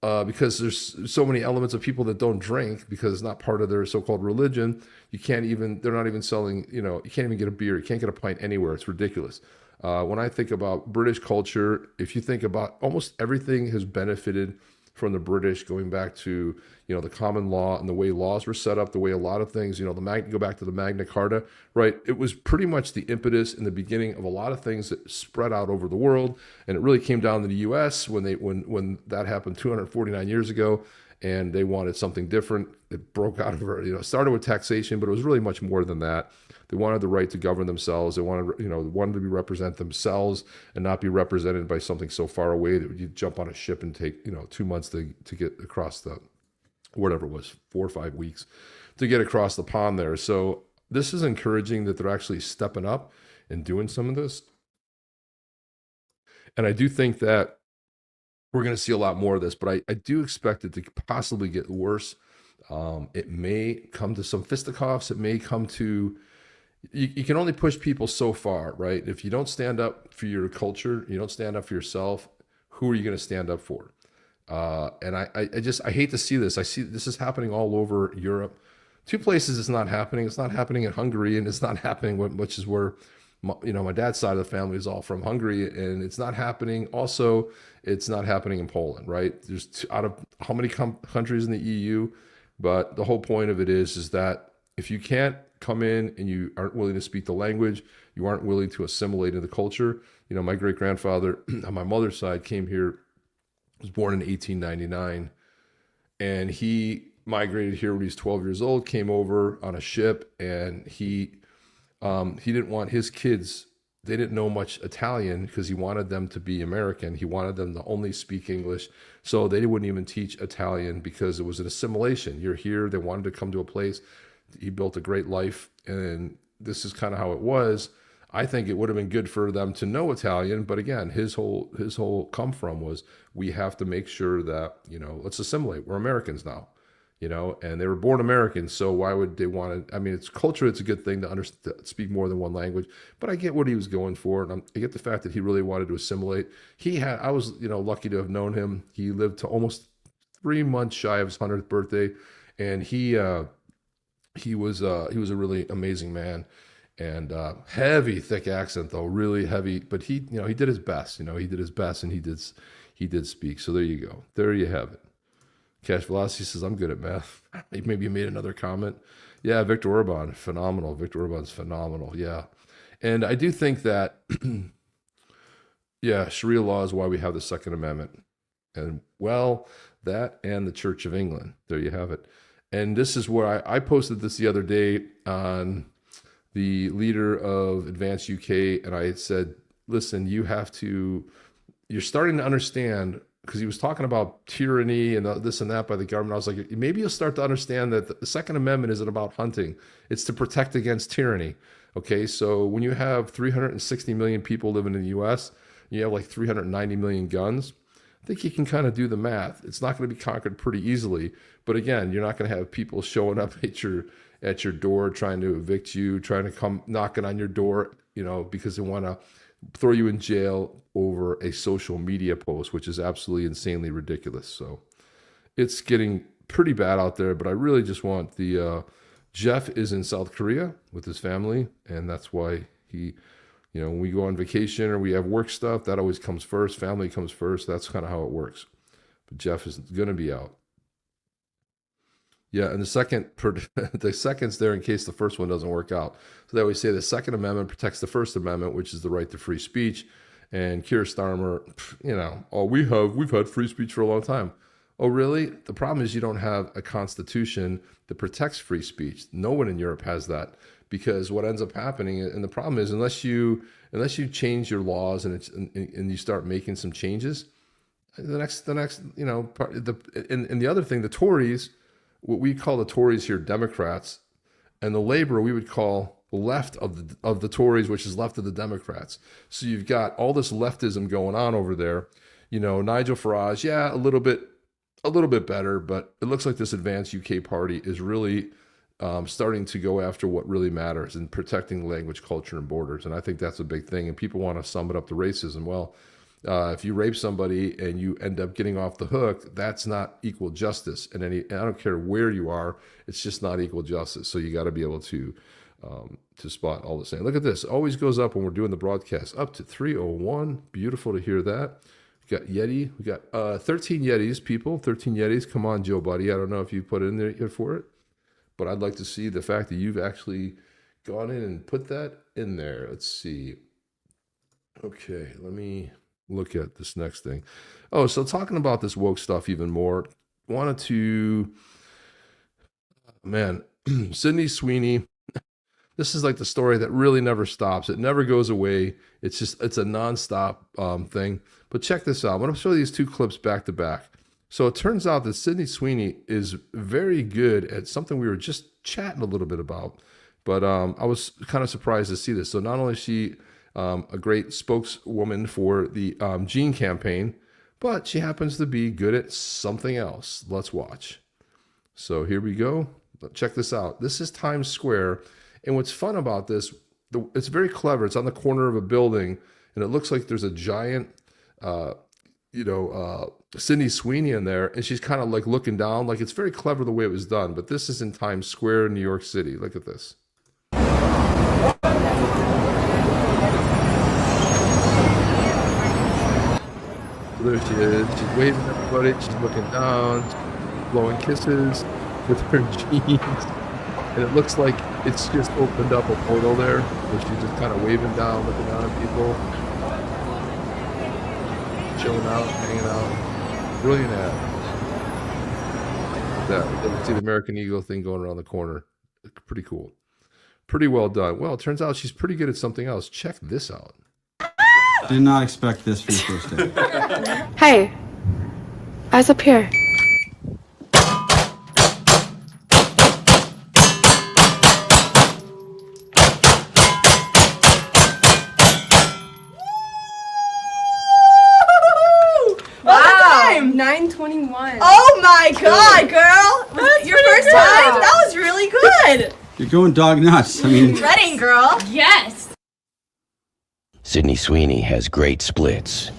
because there's so many elements of people that don't drink because it's not part of their so-called religion. They're not even selling, you can't even get a beer. You can't get a pint anywhere. It's ridiculous. When I think about British culture, if you think about almost everything has benefited from the British, going back to, the common law and the way laws were set up, the way a lot of things, go back to the Magna Carta, right? It was pretty much the impetus in the beginning of a lot of things that spread out over the world. And it really came down to the US when that happened 249 years ago, and they wanted something different. It broke out of it, started with taxation, but it was really much more than that. They wanted the right to govern themselves. They wanted to represent themselves and not be represented by something so far away that you jump on a ship and take, 2 months to get across the, whatever it was, 4 or 5 weeks to get across the pond there. So this is encouraging that they're actually stepping up and doing some of this. And I do think that we're going to see a lot more of this, but I do expect it to possibly get worse. It may come to some fisticuffs. It may come to, you can only push people so far, right? If you don't stand up for your culture, you don't stand up for yourself, who are you going to stand up for? And I hate to see this. I see this is happening all over Europe. Two places it's not happening. It's not happening in Hungary, and it's not happening, which is where my dad's side of the family is all from Hungary, and it's not happening. Also, it's not happening in Poland, right? There's out of how many countries in the EU, but the whole point of it is that if you can't come in and you aren't willing to speak the language, you aren't willing to assimilate into the culture. My great grandfather on my mother's side came here, was born in 1899, and he migrated here when he was 12 years old, came over on a ship, and he didn't want his kids, they didn't know much Italian because he wanted them to be American. He wanted them to only speak English. So they wouldn't even teach Italian because it was an assimilation. You're here. They wanted to come to a place. He built a great life. And this is kind of how it was. I think it would have been good for them to know Italian. But again, his whole come from was, we have to make sure that, let's assimilate. We're Americans now. And they were born Americans, so why would they want to? I mean, it's culture. It's a good thing to speak more than one language. But I get what he was going for, and I get the fact that he really wanted to assimilate. I was, lucky to have known him. He lived to almost 3 months shy of his 100th birthday, and he was a really amazing man, and heavy, thick accent though, really heavy. But he did his best. He did his best, and he did speak. So there you go. There you have it. Cash Velocity says, I'm good at math. Maybe you made another comment. Yeah, Viktor Orban, phenomenal. Viktor Orban's phenomenal, yeah. And I do think that, yeah, Sharia law is why we have the Second Amendment. And, well, that and the Church of England. There you have it. And this is where I posted this the other day on the leader of Advanced UK, and I said, listen, you're starting to understand, because he was talking about tyranny and this and that by the government. I was like, maybe you'll start to understand that the Second Amendment isn't about hunting. It's to protect against tyranny. Okay, so when you have 360 million people living in the U.S., you have like 390 million guns, I think you can kind of do the math. It's not going to be conquered pretty easily. But again, you're not going to have people showing up at your door trying to evict you, trying to come knocking on your door, because they want to throw you in jail over a social media post, which is absolutely insanely ridiculous. So it's getting pretty bad out there, but I really just want Jeff is in South Korea with his family, and that's why he, when we go on vacation or we have work stuff, that always comes first. Family comes first. That's kind of how it works. But Jeff is going to be out. Yeah, and the second's there in case the first one doesn't work out. So they always say the Second Amendment protects the First Amendment, which is the right to free speech. And Keir Starmer, we've had free speech for a long time. Oh, really? The problem is you don't have a constitution that protects free speech. No one in Europe has that, because what ends up happening, and the problem is, unless you change your laws and you start making some changes, the next part, and the other thing, the Tories. What we call the Tories here, Democrats, and the Labor we would call left of the Tories, which is left of the Democrats. So you've got all this leftism going on over there. Nigel Farage, yeah, a little bit better, but it looks like this Advanced UK party is really starting to go after what really matters and protecting language, culture, and borders. And I think that's a big thing. And people want to sum it up to racism. Well, if you rape somebody and you end up getting off the hook, that's not equal justice. And I don't care where you are, it's just not equal justice. So you got to be able to spot all the same. Look at this. It always goes up when we're doing the broadcast, up to 301. Beautiful to hear that. We got Yeti. We got 13 Yetis, people. 13 Yetis. Come on, Joe Buddy. I don't know if you put in there yet for it, but I'd like to see the fact that you've actually gone in and put that in there. Let's see. Okay, let me look at this next thing. Oh, so talking about this woke stuff even more, wanted to, Sydney Sweeney, this is like the story that really never stops. It never goes away. It's a nonstop thing. But check this out. I'm going to show these two clips back to back. So it turns out that Sydney Sweeney is very good at something we were just chatting a little bit about. But I was kind of surprised to see this. So not only is she a great spokeswoman for the Gene campaign, but she happens to be good at something else. Let's watch. So here we go. Check this out. This is Times Square. And what's fun about this, it's very clever. It's on the corner of a building, and it looks like there's a giant, Sydney Sweeney in there, and she's kind of like looking down. Like, it's very clever the way it was done. But this is in Times Square, New York City. Look at this. There she is. She's waving at everybody. She's looking down, blowing kisses with her jeans. And it looks like it's just opened up a portal there, where she's just kind of waving down, looking down at people. Chilling out, hanging out. Brilliant ad. That. You can see the American Eagle thing going around the corner. Pretty cool. Pretty well done. Well, it turns out she's pretty good at something else. Check this out. Did not expect this for your first day. Hey, eyes up here. Wow, 9:21. Oh my God, girl! Was it your first time? That was really good. You're going dog nuts. I mean, Ready, girl? Yes. Sydney Sweeney has great splits.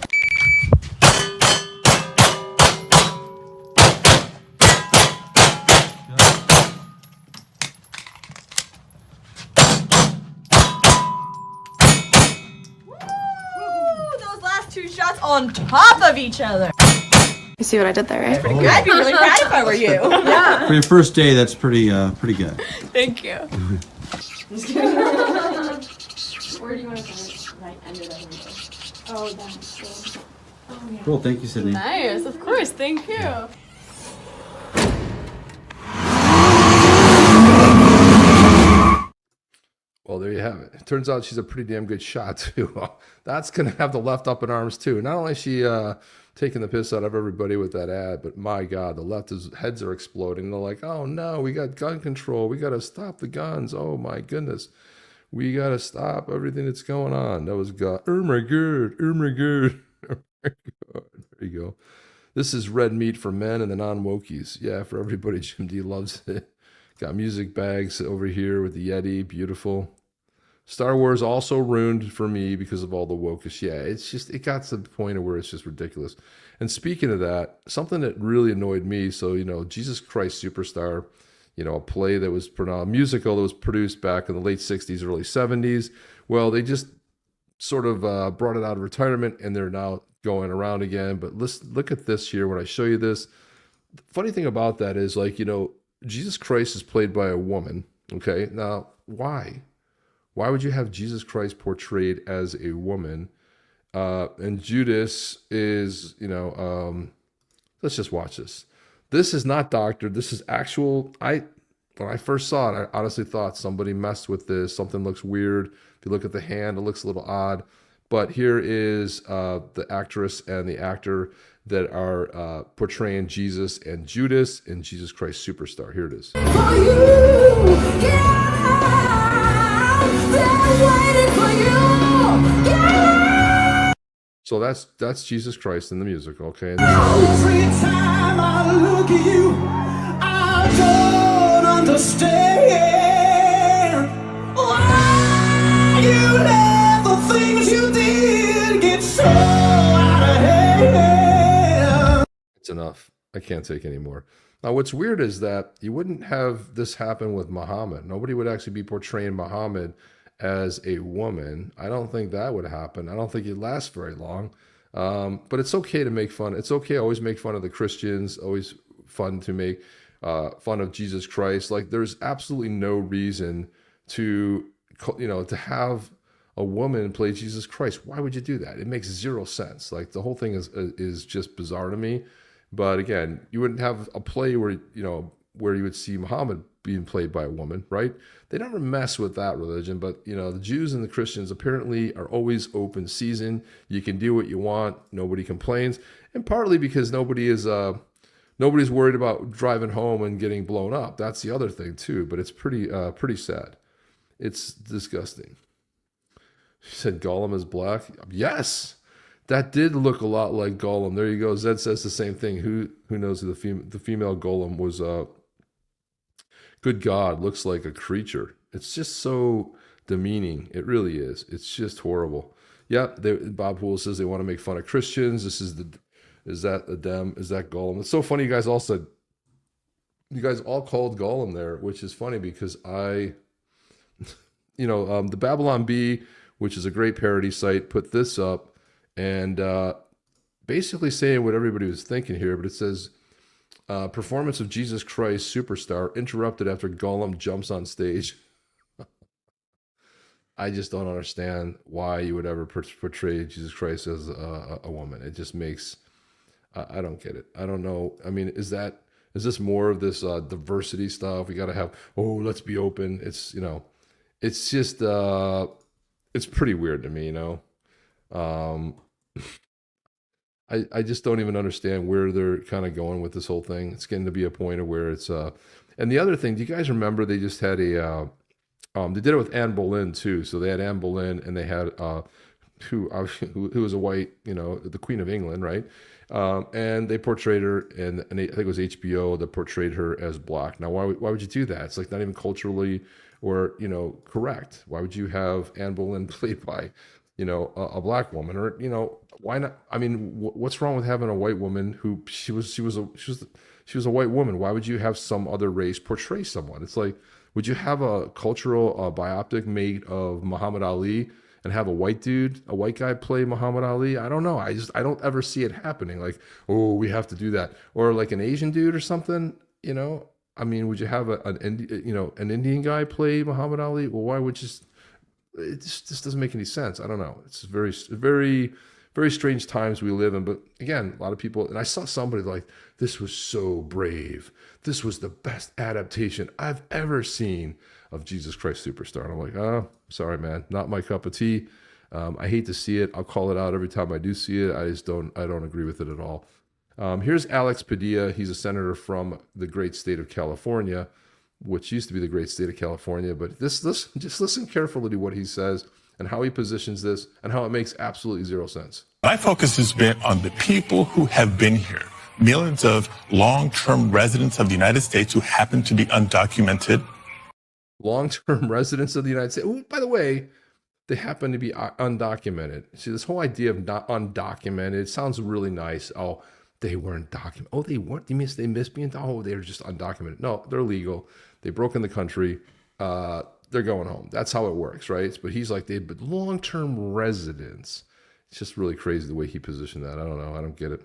Those last two shots on top of each other. You see what I did there, right? Pretty good. I'd be really proud if I were you. Yeah. for your first day, that's pretty good. Thank you. Where do you want to put it? Right under the window. Oh, that's cool. Oh, yeah. Cool. Thank you, Sydney. Nice, of course. Thank you. Well, there you have it. It turns out she's a pretty damn good shot, too. That's going to have the left up in arms, too. Not only is she taking the piss out of everybody with that ad, but my God, the left's heads are exploding. They're like, oh, no, we got gun control. We got to stop the guns. Oh, my goodness. We got to stop everything that's going on. That was God. Oh, my God. Oh, my God. Oh, my God. There you go. This is red meat for men and the non-wokies. Yeah, for everybody. Jim D loves it. Got music bags over here with the Yeti. Beautiful. Star Wars also ruined for me because of all the wokish. Yeah, it's just, it got to the point of where it's just ridiculous. And speaking of that, something that really annoyed me, so, you know, Jesus Christ Superstar, you know, a play that was, a musical that was produced back in the late 60s, early 70s. Well, they just sort of brought it out of retirement and they're now going around again. But let's look at this here when I show you this. The funny thing about that is, like, you know, Jesus Christ is played by a woman. Okay, now why? Why would you have Jesus Christ portrayed as a woman? And Judas is, you know, let's just watch this. This is not doctored. This is actual. When I first saw it, I honestly thought somebody messed with this. Something looks weird. If you look at the hand, it looks a little odd. But here is the actress and the actor that are portraying Jesus and Judas in Jesus Christ Superstar. Here it is. So that's Jesus Christ in the musical, okay? Every time I look at you, I don't understand why you let the things you did get so out of hand. It's enough. I can't take any more. Now, what's weird is that you wouldn't have this happen with Muhammad. Nobody would actually be portraying Muhammad as a woman. I don't think that would happen. I don't think it'd last very long. But it's okay to make fun. It's okay to always make fun of the Christians. Always fun to make fun of Jesus Christ. Like, there's absolutely no reason to, you know, to have a woman play Jesus Christ. Why would you do that? It makes zero sense. Like, the whole thing is just bizarre to me. But again, you wouldn't have a play where, you know, where you would see Muhammad being played by a woman, right? They never mess with that religion, but, you know, the Jews and the Christians apparently are always open season. You can do what you want. Nobody complains. And partly because nobody's worried about driving home and getting blown up. That's the other thing too, but it's pretty sad. It's disgusting. She said Gollum is black. Yes. That did look a lot like Gollum. There you go. Zed says the same thing. Who knows who the female Gollum was? Good God, looks like a creature. It's just so demeaning. It really is. It's just horrible. Yeah, Bob Poole says they want to make fun of Christians. Is that Gollum? It's so funny. You guys all called Gollum there, which is funny because the Babylon Bee, which is a great parody site, put this up. And basically saying what everybody was thinking here, but it says, performance of Jesus Christ Superstar interrupted after Gollum jumps on stage. I just don't understand why you would ever portray Jesus Christ as a woman. It just makes, I don't get it. I don't know. I mean, is this more of this diversity stuff? We got to have, oh, let's be open. It's, it's just, it's pretty weird to me, I just don't even understand where they're kind of going with this whole thing. It's getting to be a point of where it's, and the other thing, do you guys remember they just had they did it with Anne Boleyn too. So they had Anne Boleyn and they had, who was a white, the Queen of England, right? And they portrayed her, and I think it was HBO that portrayed her as black. Now, why would you do that? It's like not even culturally or, correct. Why would you have Anne Boleyn played by, a black woman, or, why not? I mean, what's wrong with having a white woman who she was a white woman? Why would you have some other race portray someone? It's like, would you have a cultural biopic made of Muhammad Ali and have a white guy play Muhammad Ali? I don't know. I don't ever see it happening. Like, oh, we have to do that. Or like an Asian dude or something, I mean, would you have an Indian guy play Muhammad Ali? Well, why would it just doesn't make any sense. I don't know. It's very, very, very strange times we live in. But again, a lot of people, and I saw somebody like, this was so brave. This was the best adaptation I've ever seen of Jesus Christ Superstar. And I'm like, oh, sorry, man, not my cup of tea. I hate to see it. I'll call it out every time I do see it. I don't agree with it at all. Here's Alex Padilla. He's a senator from the great state of California, which used to be the great state of California. But just listen carefully to what he says and how he positions this and how it makes absolutely zero sense. My focus has been on the people who have been here, millions of long-term residents of the United States who happen to be undocumented. Long-term residents of the United States. Ooh, by the way, they happen to be undocumented. See, this whole idea of not undocumented sounds really nice. Oh, they weren't documented. Oh, they weren't. You mean they missed being? Oh, they were just undocumented. No, they're legal. They broke in the country. They're going home. That's how it works, right? But he's like, they've been long-term residents. It's just really crazy the way he positioned that. I don't know. I don't get it.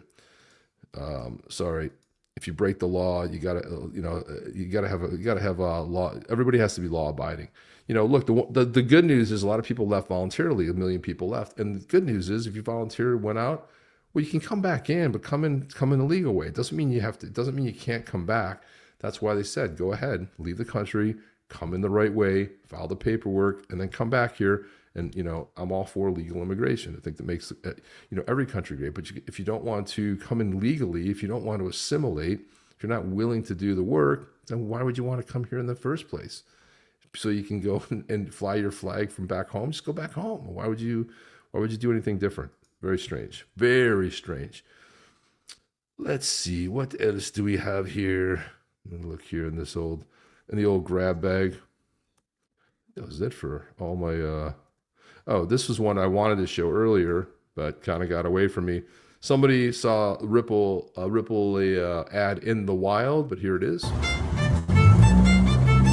Sorry. If you break the law, you gotta have a law. Everybody has to be law abiding. Look, the good news is a lot of people left voluntarily. 1 million people left, and the good news is if you volunteered, went out, well, you can come back in, but come in a legal way. It doesn't mean you have to. It doesn't mean you can't come back. That's why they said go ahead, leave the country, come in the right way, file the paperwork, and then come back here. And, I'm all for legal immigration. I think that makes, every country great. But if you don't want to come in legally, if you don't want to assimilate, if you're not willing to do the work, then why would you want to come here in the first place? So you can go and fly your flag from back home. Just go back home. Why would you do anything different? Very strange. Very strange. Let's see. What else do we have here? Let me look here in the old grab bag. That was it for all my, oh, this was one I wanted to show earlier, but kind of got away from me. Somebody saw Ripple ad in the wild, but here it is.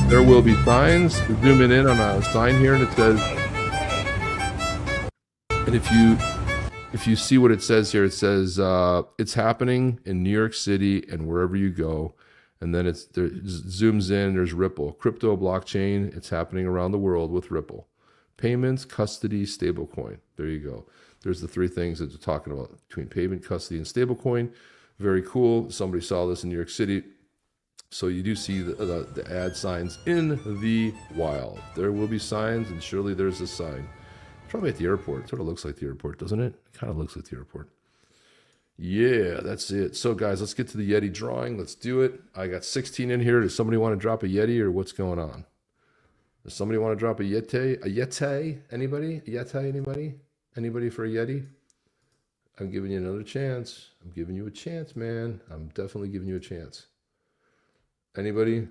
There will be signs. Zooming in on a sign here, and it says, and if you see what it says here, it says it's happening in New York City and wherever you go. And then it zooms in. There's Ripple, crypto, blockchain. It's happening around the world with Ripple. Payments, custody, stablecoin. There you go. There's the three things that they're talking about between payment, custody, and stablecoin. Very cool. Somebody saw this in New York City. So you do see the ad signs in the wild. There will be signs, and surely there's a sign. Probably at the airport. It sort of looks like the airport, doesn't it? It kind of looks like the airport. Yeah, that's it. So guys, let's get to the Yeti drawing. Let's do it. I got 16 in here. Does somebody want to drop a Yeti, or what's going on? Does somebody want to drop a Yeti? A Yeti? Anybody? A Yeti? Anybody? Anybody for a Yeti? I'm giving you another chance. I'm giving you a chance, man. I'm definitely giving you a chance. Anybody?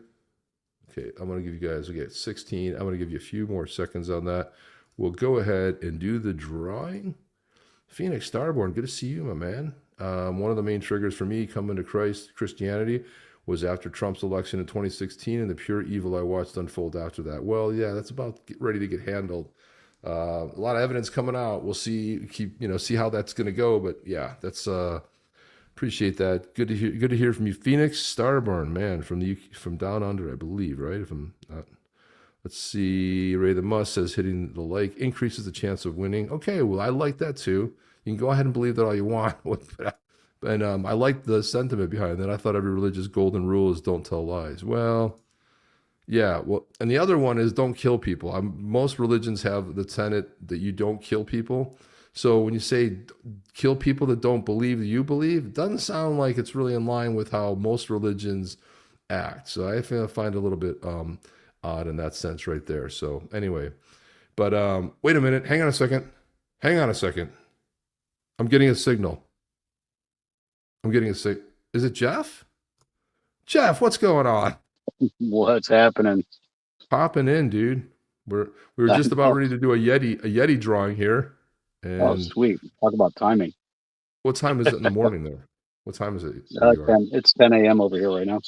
Okay, I'm going to give you guys, we get 16. I'm going to give you a few more seconds on that. We'll go ahead and do the drawing. Phoenix Starborn, good to see you, my man. One of the main triggers for me coming to Christianity was after Trump's election in 2016 and the pure evil I watched unfold after that. Well, yeah, that's about ready to get handled. A lot of evidence coming out. We'll see, see how that's going to go. But yeah, that's appreciate that. Good to hear. Good to hear from you, Phoenix Starborn, man, from down under, I believe, right? If I'm not. Let's see. Ray the Must says hitting the like increases the chance of winning. Okay, well, I like that too. You can go ahead and believe that all you want. And I like the sentiment behind that. I thought every religious golden rule is don't tell lies. Well, yeah. Well, and the other one is don't kill people. Most religions have the tenet that you don't kill people. So when you say kill people that don't believe that you believe, it doesn't sound like it's really in line with how most religions act. So I find it a little bit odd in that sense right there. So anyway, but wait a minute. Hang on a second. I'm getting a signal. Is it Jeff? Jeff, what's going on? What's happening? Popping in, dude. We were just about ready to do a Yeti drawing here. And oh, sweet. Talk about timing. What time is it in the morning there? What time is it? It's 10 a.m. over here right now.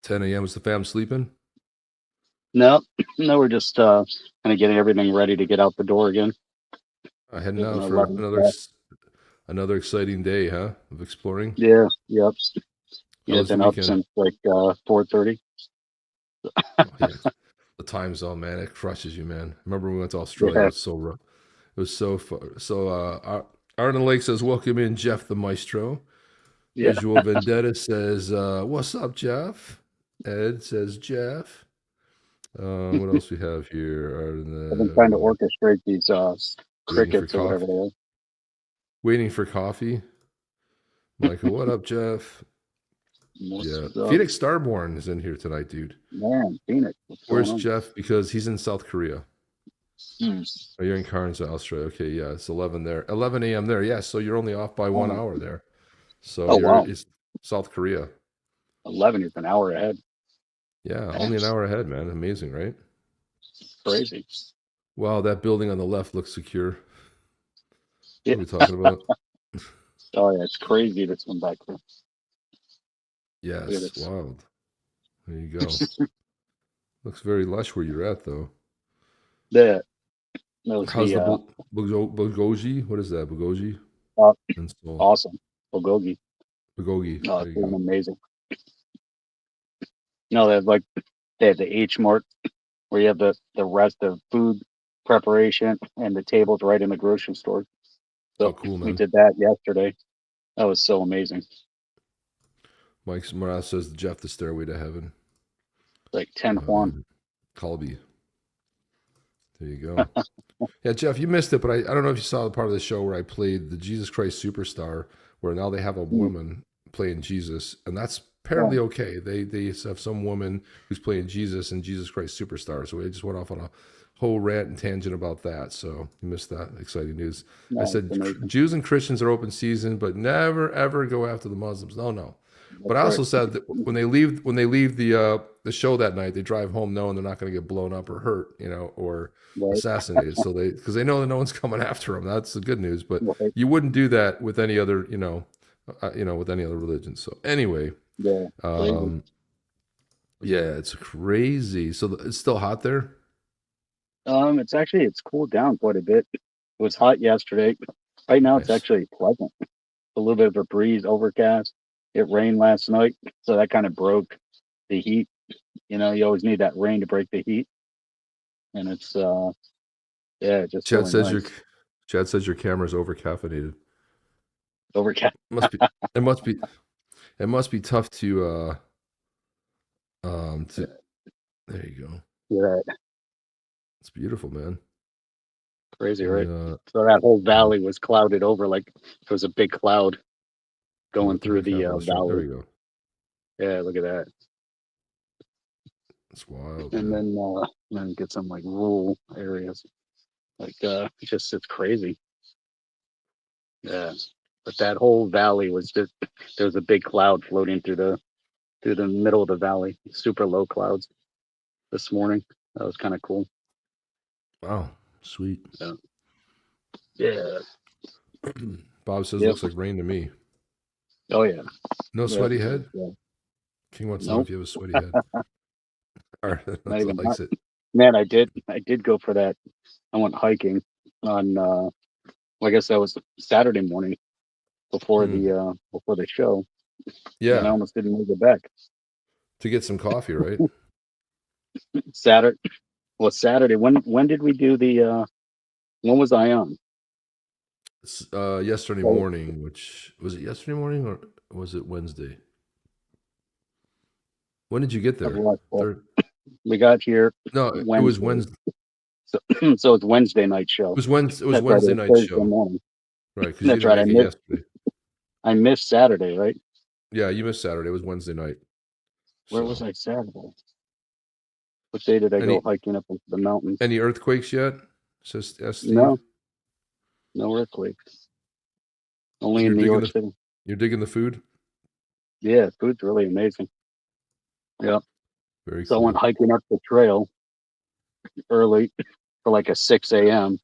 10 a.m. Is the fam sleeping? No, we're just kind of getting everything ready to get out the door again. Heading out for another exciting day, huh? Of exploring. Yeah. Yep. Yeah, been up since like 4:30. Oh, yeah. The time zone, man, it crushes you, man. Remember we went to Australia? It was so rough. It was so fun. So Arden Lake says, welcome in, Jeff the Maestro. Yeah. Visual Vendetta says, what's up, Jeff? Ed says, Jeff. What else we have here? I've been trying to orchestrate these crickets or whatever they are. Waiting for coffee. Michael, what up, Jeff? Yeah, Phoenix Starborn is in here tonight, dude. Man, Phoenix. Where's Jeff? Because he's in South Korea. Oh, you're in Cairns, Australia. Okay, yeah, it's 11 there. 11 a.m. there. Yeah, so you're only off by 1 hour there. So it's South Korea. 11 is an hour ahead. Yeah, only an hour ahead, man. Amazing, right? Crazy. Wow, that building on the left looks secure. What are we talking about? Oh, yeah, it's crazy, this one back there. Yes, it's wild. There you go. Looks very lush where you're at, though. Yeah. How's the bulgogi? What is that, bulgogi? Awesome. Bulgogi. Bulgogi. Oh, it's been amazing. No, they have the H mark where you have the rest of food preparation and the tables right in the grocery store. So cool, man. We did that yesterday. That was so amazing. Mike Moraz says, Jeff, the stairway to heaven. Like 10 Juan. Colby. There you go. Yeah, Jeff, you missed it, but I don't know if you saw the part of the show where I played the Jesus Christ Superstar, where now they have a woman playing Jesus, and that's apparently okay. They have some woman who's playing Jesus and Jesus Christ Superstar. So we just went off on a whole rant and tangent about that. So you missed that exciting news. I said Jews and Christians are open season, but never ever go after the Muslims. No. But I also said that when they leave the show that night, they drive home knowing they're not going to get blown up or hurt, or assassinated. So because they know that no one's coming after them. That's the good news. But you wouldn't do that with any other, with any other religion. So anyway, yeah, it's crazy. So it's still hot there. It's cooled down quite a bit. It was hot yesterday. Right now, It's actually pleasant. A little bit of a breeze, overcast. It rained last night, so that kind of broke the heat. You always need that rain to break the heat. And it's just Chad says your camera's over caffeinated. It must be tough to there you go. Yeah. It's beautiful, man. Crazy, right? So that whole valley was clouded over, like there was a big cloud going through the valley. There you go. Yeah, look at that. It's wild. And then get some like rural areas. Like it's crazy. Yeah. But that whole valley was just there was a big cloud floating through the middle of the valley. Super low clouds this morning. That was kind of cool. Wow, sweet. Yeah. Bob says looks like rain to me. Oh yeah. No sweaty head? Yeah. King wants to know if you have a sweaty head. All right, that's likes it. Man, I did go for that. I went hiking on well, I guess that was Saturday morning before the show. And I Yeah, almost didn't make it back. to get some coffee, right? Saturday. Well, Saturday. When did we do the when was I on? Yesterday Well, morning, which was it yesterday morning or was it Wednesday? When did you get I've there? lost track. Third? We got here No, it was Wednesday. Wednesday. So, so it's Wednesday night show. It was Wednesday. It was That's right. It Wednesday was night Thursday show, morning. right? Because you That's didn't right. make it yesterday. I missed Saturday, right? Yeah, you missed Saturday. It was Wednesday night. Where was I Saturday? What day did I go hiking up into the mountains? Any earthquakes yet? Says Steve. No, no earthquakes. Only in New York City. You're digging the food? Yeah, food's really amazing. Yeah. Very So cool. I went hiking up the trail early for like a 6 a.m.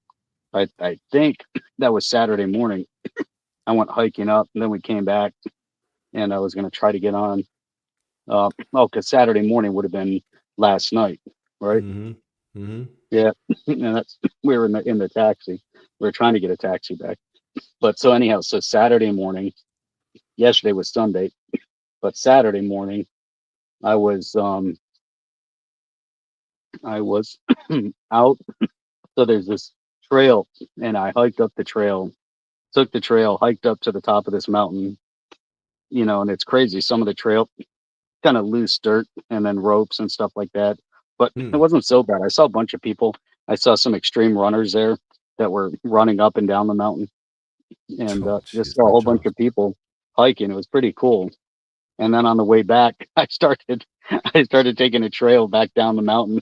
I think that was Saturday morning. I went hiking up and then we came back and I was going to try to get on. Because Saturday morning would have been last night, right? Mm-hmm. Mm-hmm. Yeah. And we were in the taxi. We were trying to get a taxi back. But so anyhow, so Saturday morning, yesterday was Sunday, but Saturday morning, I was out. So there's this trail, and I hiked up the trail, took the trail, hiked up to the top of this mountain, and it's crazy. Some of the trail, kind of loose dirt, and then ropes and stuff like that. But it wasn't so bad. I saw a bunch of people. I saw some extreme runners there that were running up and down the mountain, and just saw a whole bunch of people hiking. It was pretty cool. And then on the way back, I started taking a trail back down the mountain,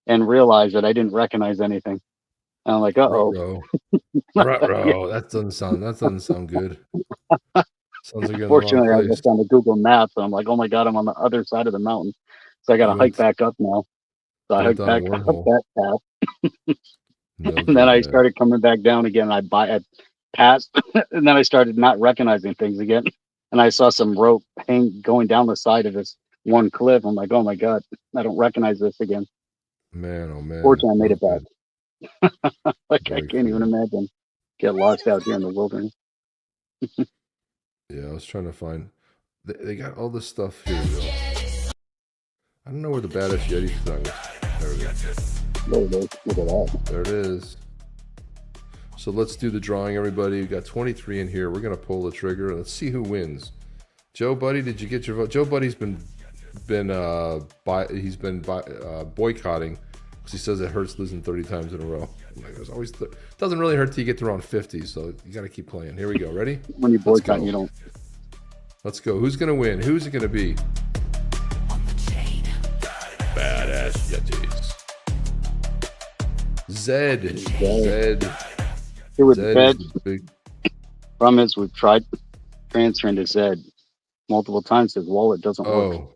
and realized that I didn't recognize anything. And I'm like, uh-oh. Ruh-roh. That doesn't sound good. Sounds like you're in the wrong Fortunately, I was place. just on the Google Maps, and I'm like, oh my God, I'm on the other side of the mountain. So I got to hike back up now. So I hiked back up that path. And then I started coming back down again. I passed, and then I started not recognizing things again. And I saw some rope going down the side of this one cliff. I'm like, oh my God, I don't recognize this again. Man, oh man. Fortunately, I made it back. Like, I can't even imagine. Get lost out here in the wilderness. Yeah, I was trying to find. They got all this stuff here. I don't know where the Badass Yeti song is. There it is. There it is. Look at that. There it is. So let's do the drawing, everybody. We got 23 in here. We're gonna pull the trigger. Let's see who wins. Joe Buddy, did you get your vote? Joe Buddy's been boycotting because he says it hurts losing 30 times in a row. Like, there's always doesn't really hurt till you get to around 50. So you got to keep playing. Here we go. Ready? When you boycott, you don't. Let's go. Who's gonna win? Who's it gonna be? Badass Yetis. Zed. Here with Zed Zed. Problem is, we've tried transferring to Zed multiple times. His wallet doesn't work.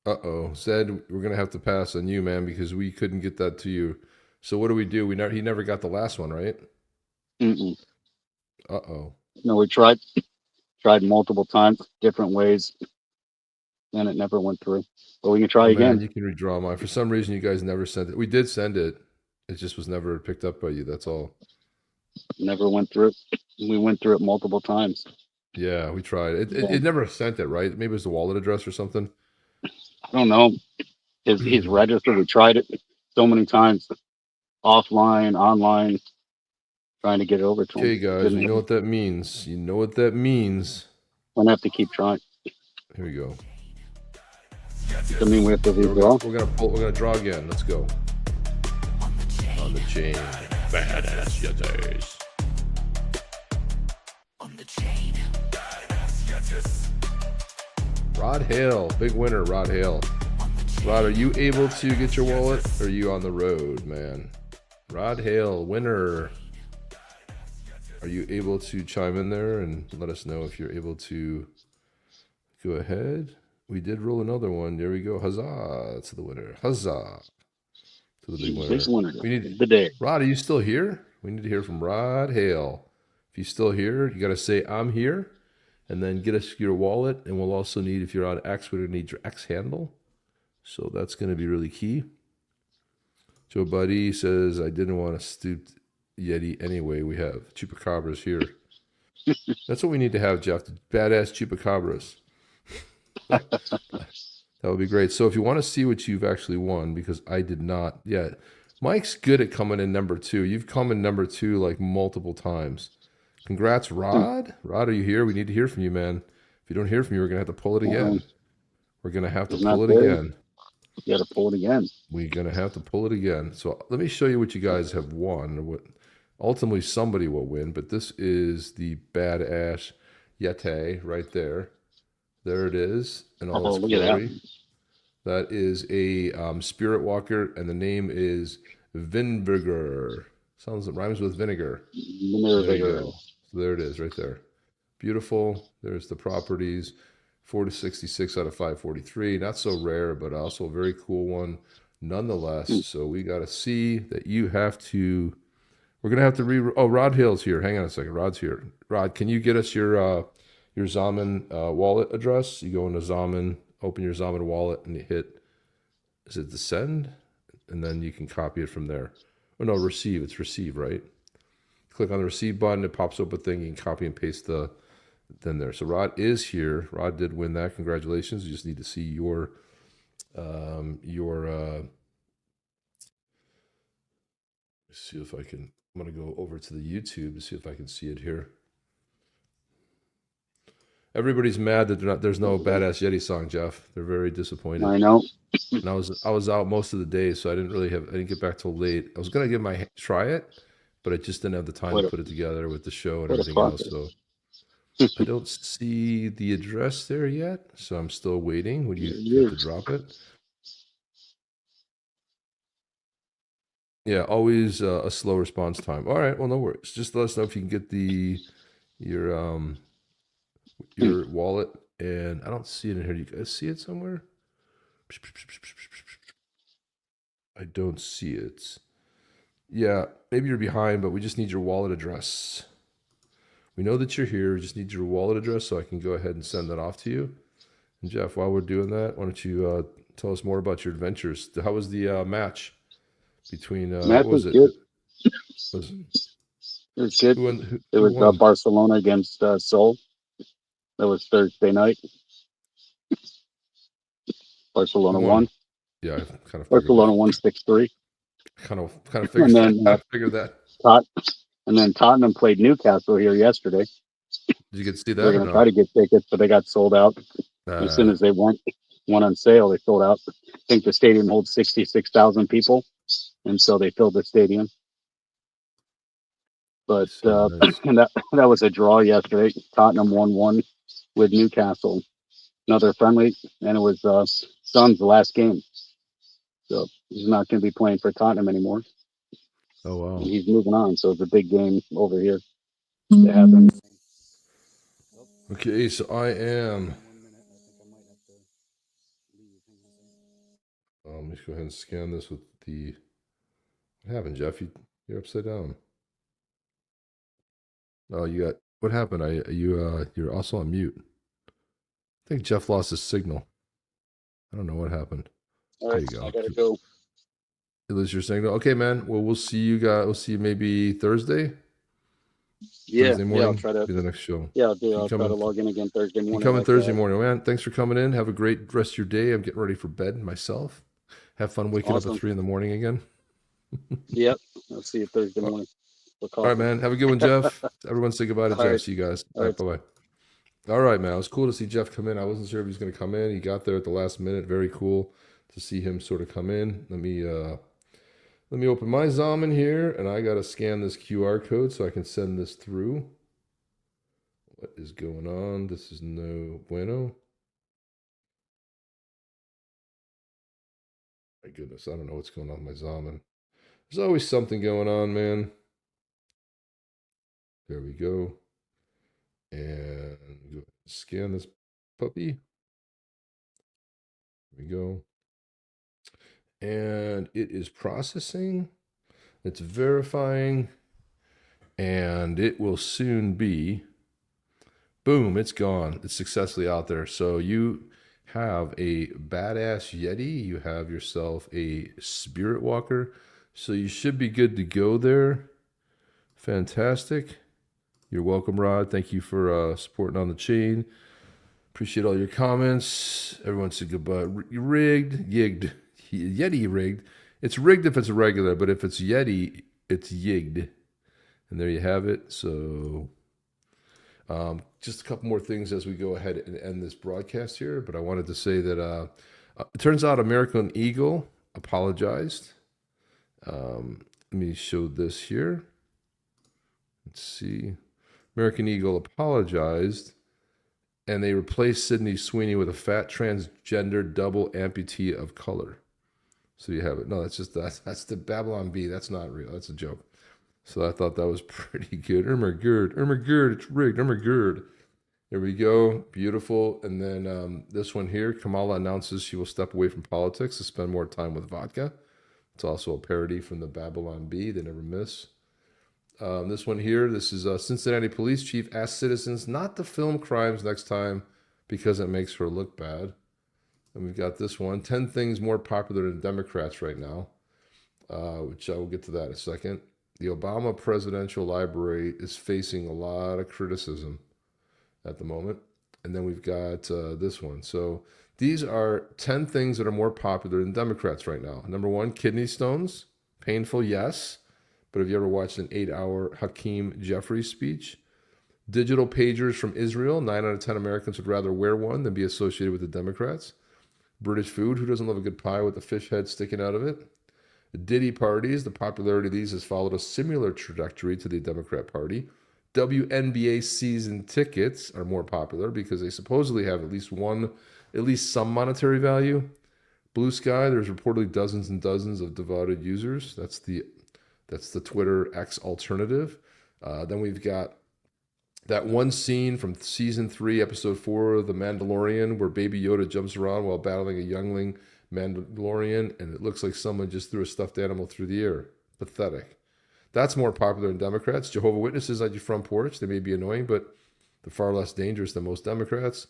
Uh-oh. Zed, we're going to have to pass on you, man, because we couldn't get that to you. So what do? He never got the last one, right? Mm-mm. Uh-oh. No, we tried multiple times, different ways, and it never went through. But we can try again. Man, you can redraw mine. For some reason, you guys never sent it. We did send it. It just was never picked up by you. That's all. Never went through it. We went through it multiple times. Yeah, we tried. It never sent it, right? Maybe it was the wallet address or something. I don't know. He's registered. We tried it so many times, offline, online, trying to get it over to him. Okay, guys, you know what that means. You know what that means. I'm gonna have to keep trying. Here we go. I mean, we have to redraw. We're gonna draw again. Let's go. On the chain, Badass Yetis. On the chain, Badass Yetis. Rod Hale, big winner, Rod Hale. Rod, are you able to get your wallet? Or are you on the road, man? Rod Hale, winner. Are you able to chime in there and let us know if you're able to go ahead? We did roll another one. There we go. Huzzah to the winner. Huzzah to the big winner. We need the day. Rod, are you still here? We need to hear from Rod Hale. If you're still here, you got to say, I'm here. And then get us your wallet. And we'll also need, if you're on X, we're going to need your X handle. So that's going to be really key. Joe Buddy says, I didn't want to stoop Yeti anyway. We have chupacabras here. That's what we need to have, Jeff. Badass chupacabras. That would be great. So if you want to see what you've actually won, because I did not yet. Mike's good at coming in number 2. You've come in number 2 like multiple times. Congrats, Rod. Rod, are you here? We need to hear from you, man. If you don't hear from you, we're going to have to pull it again. We're going to have to pull it again. You got to pull it again. We're going to have to pull it again. So let me show you what you guys have won. Or what ultimately somebody will win, but this is the Badass Yeti right there. There it is in all its glory. That is a spirit walker, and the name is Vinvigar. Sounds rhymes with vinegar. There you go. So there it is, right there. Beautiful. There's the properties. 466 out of 543. Not so rare, but also a very cool one, nonetheless. So we got to see that you have to. We're gonna have to Oh, Rod Hill's here. Hang on a second. Rod's here. Rod, can you get us your Zaman wallet address? You go into Zaman, open your Zaman wallet, and you hit, is it the send? And then you can copy it from there. Oh, no, receive. It's receive, right? Click on the receive button. It pops up a thing. You can copy and paste the thing there. So Rod is here. Rod did win that. Congratulations. You just need to see your let's see if I can. I'm going to go over to the YouTube to see if I can see it here. Everybody's mad that there's no Badass Yeti song, Jeff. They're very disappointed. I know. And I was out most of the day, so I didn't get back till late. I was gonna try it, but I just didn't have the time to put it together with the show and everything else. So I don't see the address there yet, so I'm still waiting. Would you have to drop it? Yeah, always a slow response time. All right, well, no worries. Just let us know if you can get your wallet, and I don't see it in here. Do you guys see it somewhere? I don't see it. Yeah, maybe you're behind, but we just need your wallet address. We know that you're here. We just need your wallet address so I can go ahead and send that off to you. And Jeff, while we're doing that, why don't you tell us more about your adventures? How was the match between? Match was good. It was good. It was Barcelona against Seoul. That was Thursday night. Barcelona won. Yeah, I kind of Barcelona won 6-3. Kind of figured that. Figured that. And then Tottenham played Newcastle here yesterday. Did you get to see that? They're going to try to get tickets, but they got sold out as soon as they went on sale. They sold out. I think the stadium holds 66,000 people, and so they filled the stadium. But and that was a draw yesterday. Tottenham 1-1 with Newcastle. Another friendly, and it was Son's last game. So he's not going to be playing for Tottenham anymore. Oh, wow. And he's moving on, so it's a big game over here to have him. Okay, so I am. Let me go ahead and scan this with the. What happened, Jeff? You're upside down. Oh, you got. What happened? You're also on mute. I think Jeff lost his signal. I don't know what happened. All right, there you go. I gotta go. You lose your signal. Okay, man. Well, we'll see you guys. We'll see you maybe Thursday. Yeah, Thursday morning. I'll try to do the next show. Yeah, I'll try to log in again Thursday morning. You coming Thursday morning, man. Thanks for coming in. Have a great rest of your day. I'm getting ready for bed myself. Have fun waking up at 3 in the morning again. Yep. I'll see you Thursday morning. All right, man. Have a good one, Jeff. Everyone say goodbye to Jeff. Right. See you guys. All right, bye-bye. All right, man. It was cool to see Jeff come in. I wasn't sure if he was going to come in. He got there at the last minute. Very cool to see him sort of come in. Let me open my Zaman here, and I got to scan this QR code so I can send this through. What is going on? This is no bueno. My goodness, I don't know what's going on with my Zaman. There's always something going on, man. There we go. And go scan this puppy. There we go. And it is processing. It's verifying. And it will soon be. Boom, it's gone. It's successfully out there. So you have a Badass Yeti. You have yourself a Spirit Walker. So you should be good to go there. Fantastic. You're welcome, Rod. Thank you for supporting on the chain. Appreciate all your comments. Everyone said goodbye. Rigged, yigged, Yeti rigged. It's rigged if it's regular, but if it's Yeti, it's yigged. And there you have it. So just a couple more things as we go ahead and end this broadcast here. But I wanted to say that it turns out American Eagle apologized. Let me show this here. Let's see. American Eagle apologized, and they replaced Sydney Sweeney with a fat transgender double amputee of color. So you have it. No, that's the Babylon Bee. That's not real. That's a joke. So I thought that was pretty good. Irma Gerd, it's rigged. Irma Gerd. There we go. Beautiful. And then this one here, Kamala announces she will step away from politics to spend more time with vodka. It's also a parody from the Babylon Bee. They never miss. This one here, this is Cincinnati police chief asks citizens not to film crimes next time because it makes her look bad. And we've got this one, 10 things more popular than Democrats right now, which I will get to that in a second. The Obama Presidential Library is facing a lot of criticism at the moment. And then we've got this one. So these are 10 things that are more popular than Democrats right now. Number 1, kidney stones. Painful, yes. But have you ever watched an 8-hour Hakeem Jeffries speech? Digital pagers from Israel. 9 out of 10 Americans would rather wear one than be associated with the Democrats. British food. Who doesn't love a good pie with a fish head sticking out of it? Diddy parties. The popularity of these has followed a similar trajectory to the Democrat Party. WNBA season tickets are more popular because they supposedly have at least some monetary value. Blue Sky. There's reportedly dozens and dozens of devoted users. That's the Twitter X alternative. Then we've got that one scene from season 3, episode 4 of The Mandalorian, where Baby Yoda jumps around while battling a youngling Mandalorian, and it looks like someone just threw a stuffed animal through the air. Pathetic. That's more popular than Democrats. Jehovah's Witnesses on your front porch. They may be annoying, but they're far less dangerous than most Democrats.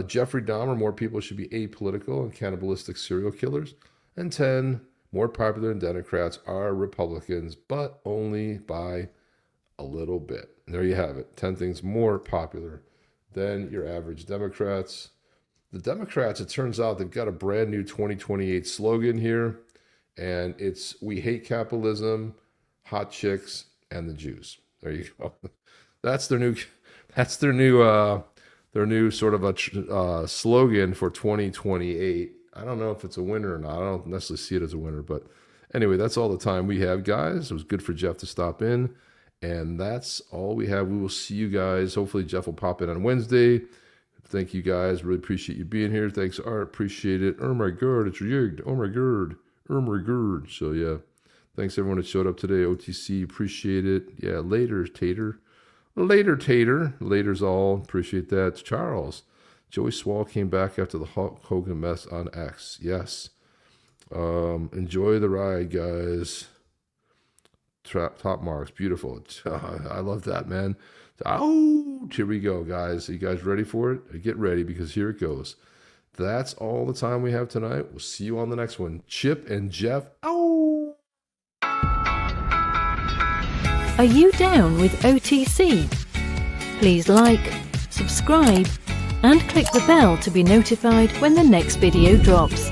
Jeffrey Dahmer. More people should be apolitical and cannibalistic serial killers. And 10. More popular than Democrats are Republicans, but only by a little bit. And there you have it. 10 things more popular than your average Democrats. The Democrats, it turns out they've got a brand new 2028 slogan here, and it's "We hate capitalism, hot chicks, and the Jews." There you go. That's their new sort of a slogan for 2028. I don't know if it's a winner or not. I don't necessarily see it as a winner, but anyway, that's all the time we have, guys. It was good for Jeff to stop in, and that's all we have. We will see you guys. Hopefully, Jeff will pop in on Wednesday. Thank you, guys. Really appreciate you being here. Thanks, Art. Appreciate it. Oh my God, it's rigged. Oh my God. Oh my God. So yeah, thanks everyone that showed up today. OTC, appreciate it. Yeah, later, Tater. Later, Tater. Later's all. Appreciate that. It's Charles. Joey Swall came back after the Hulk Hogan mess on X. Yes. Enjoy the ride, guys. Top marks. Beautiful. I love that, man. Oh, here we go, guys. Are you guys ready for it? Get ready, because here it goes. That's all the time we have tonight. We'll see you on the next one. Chip and Jeff. Oh. Are you down with OTC? Please like, subscribe, and click the bell to be notified when the next video drops.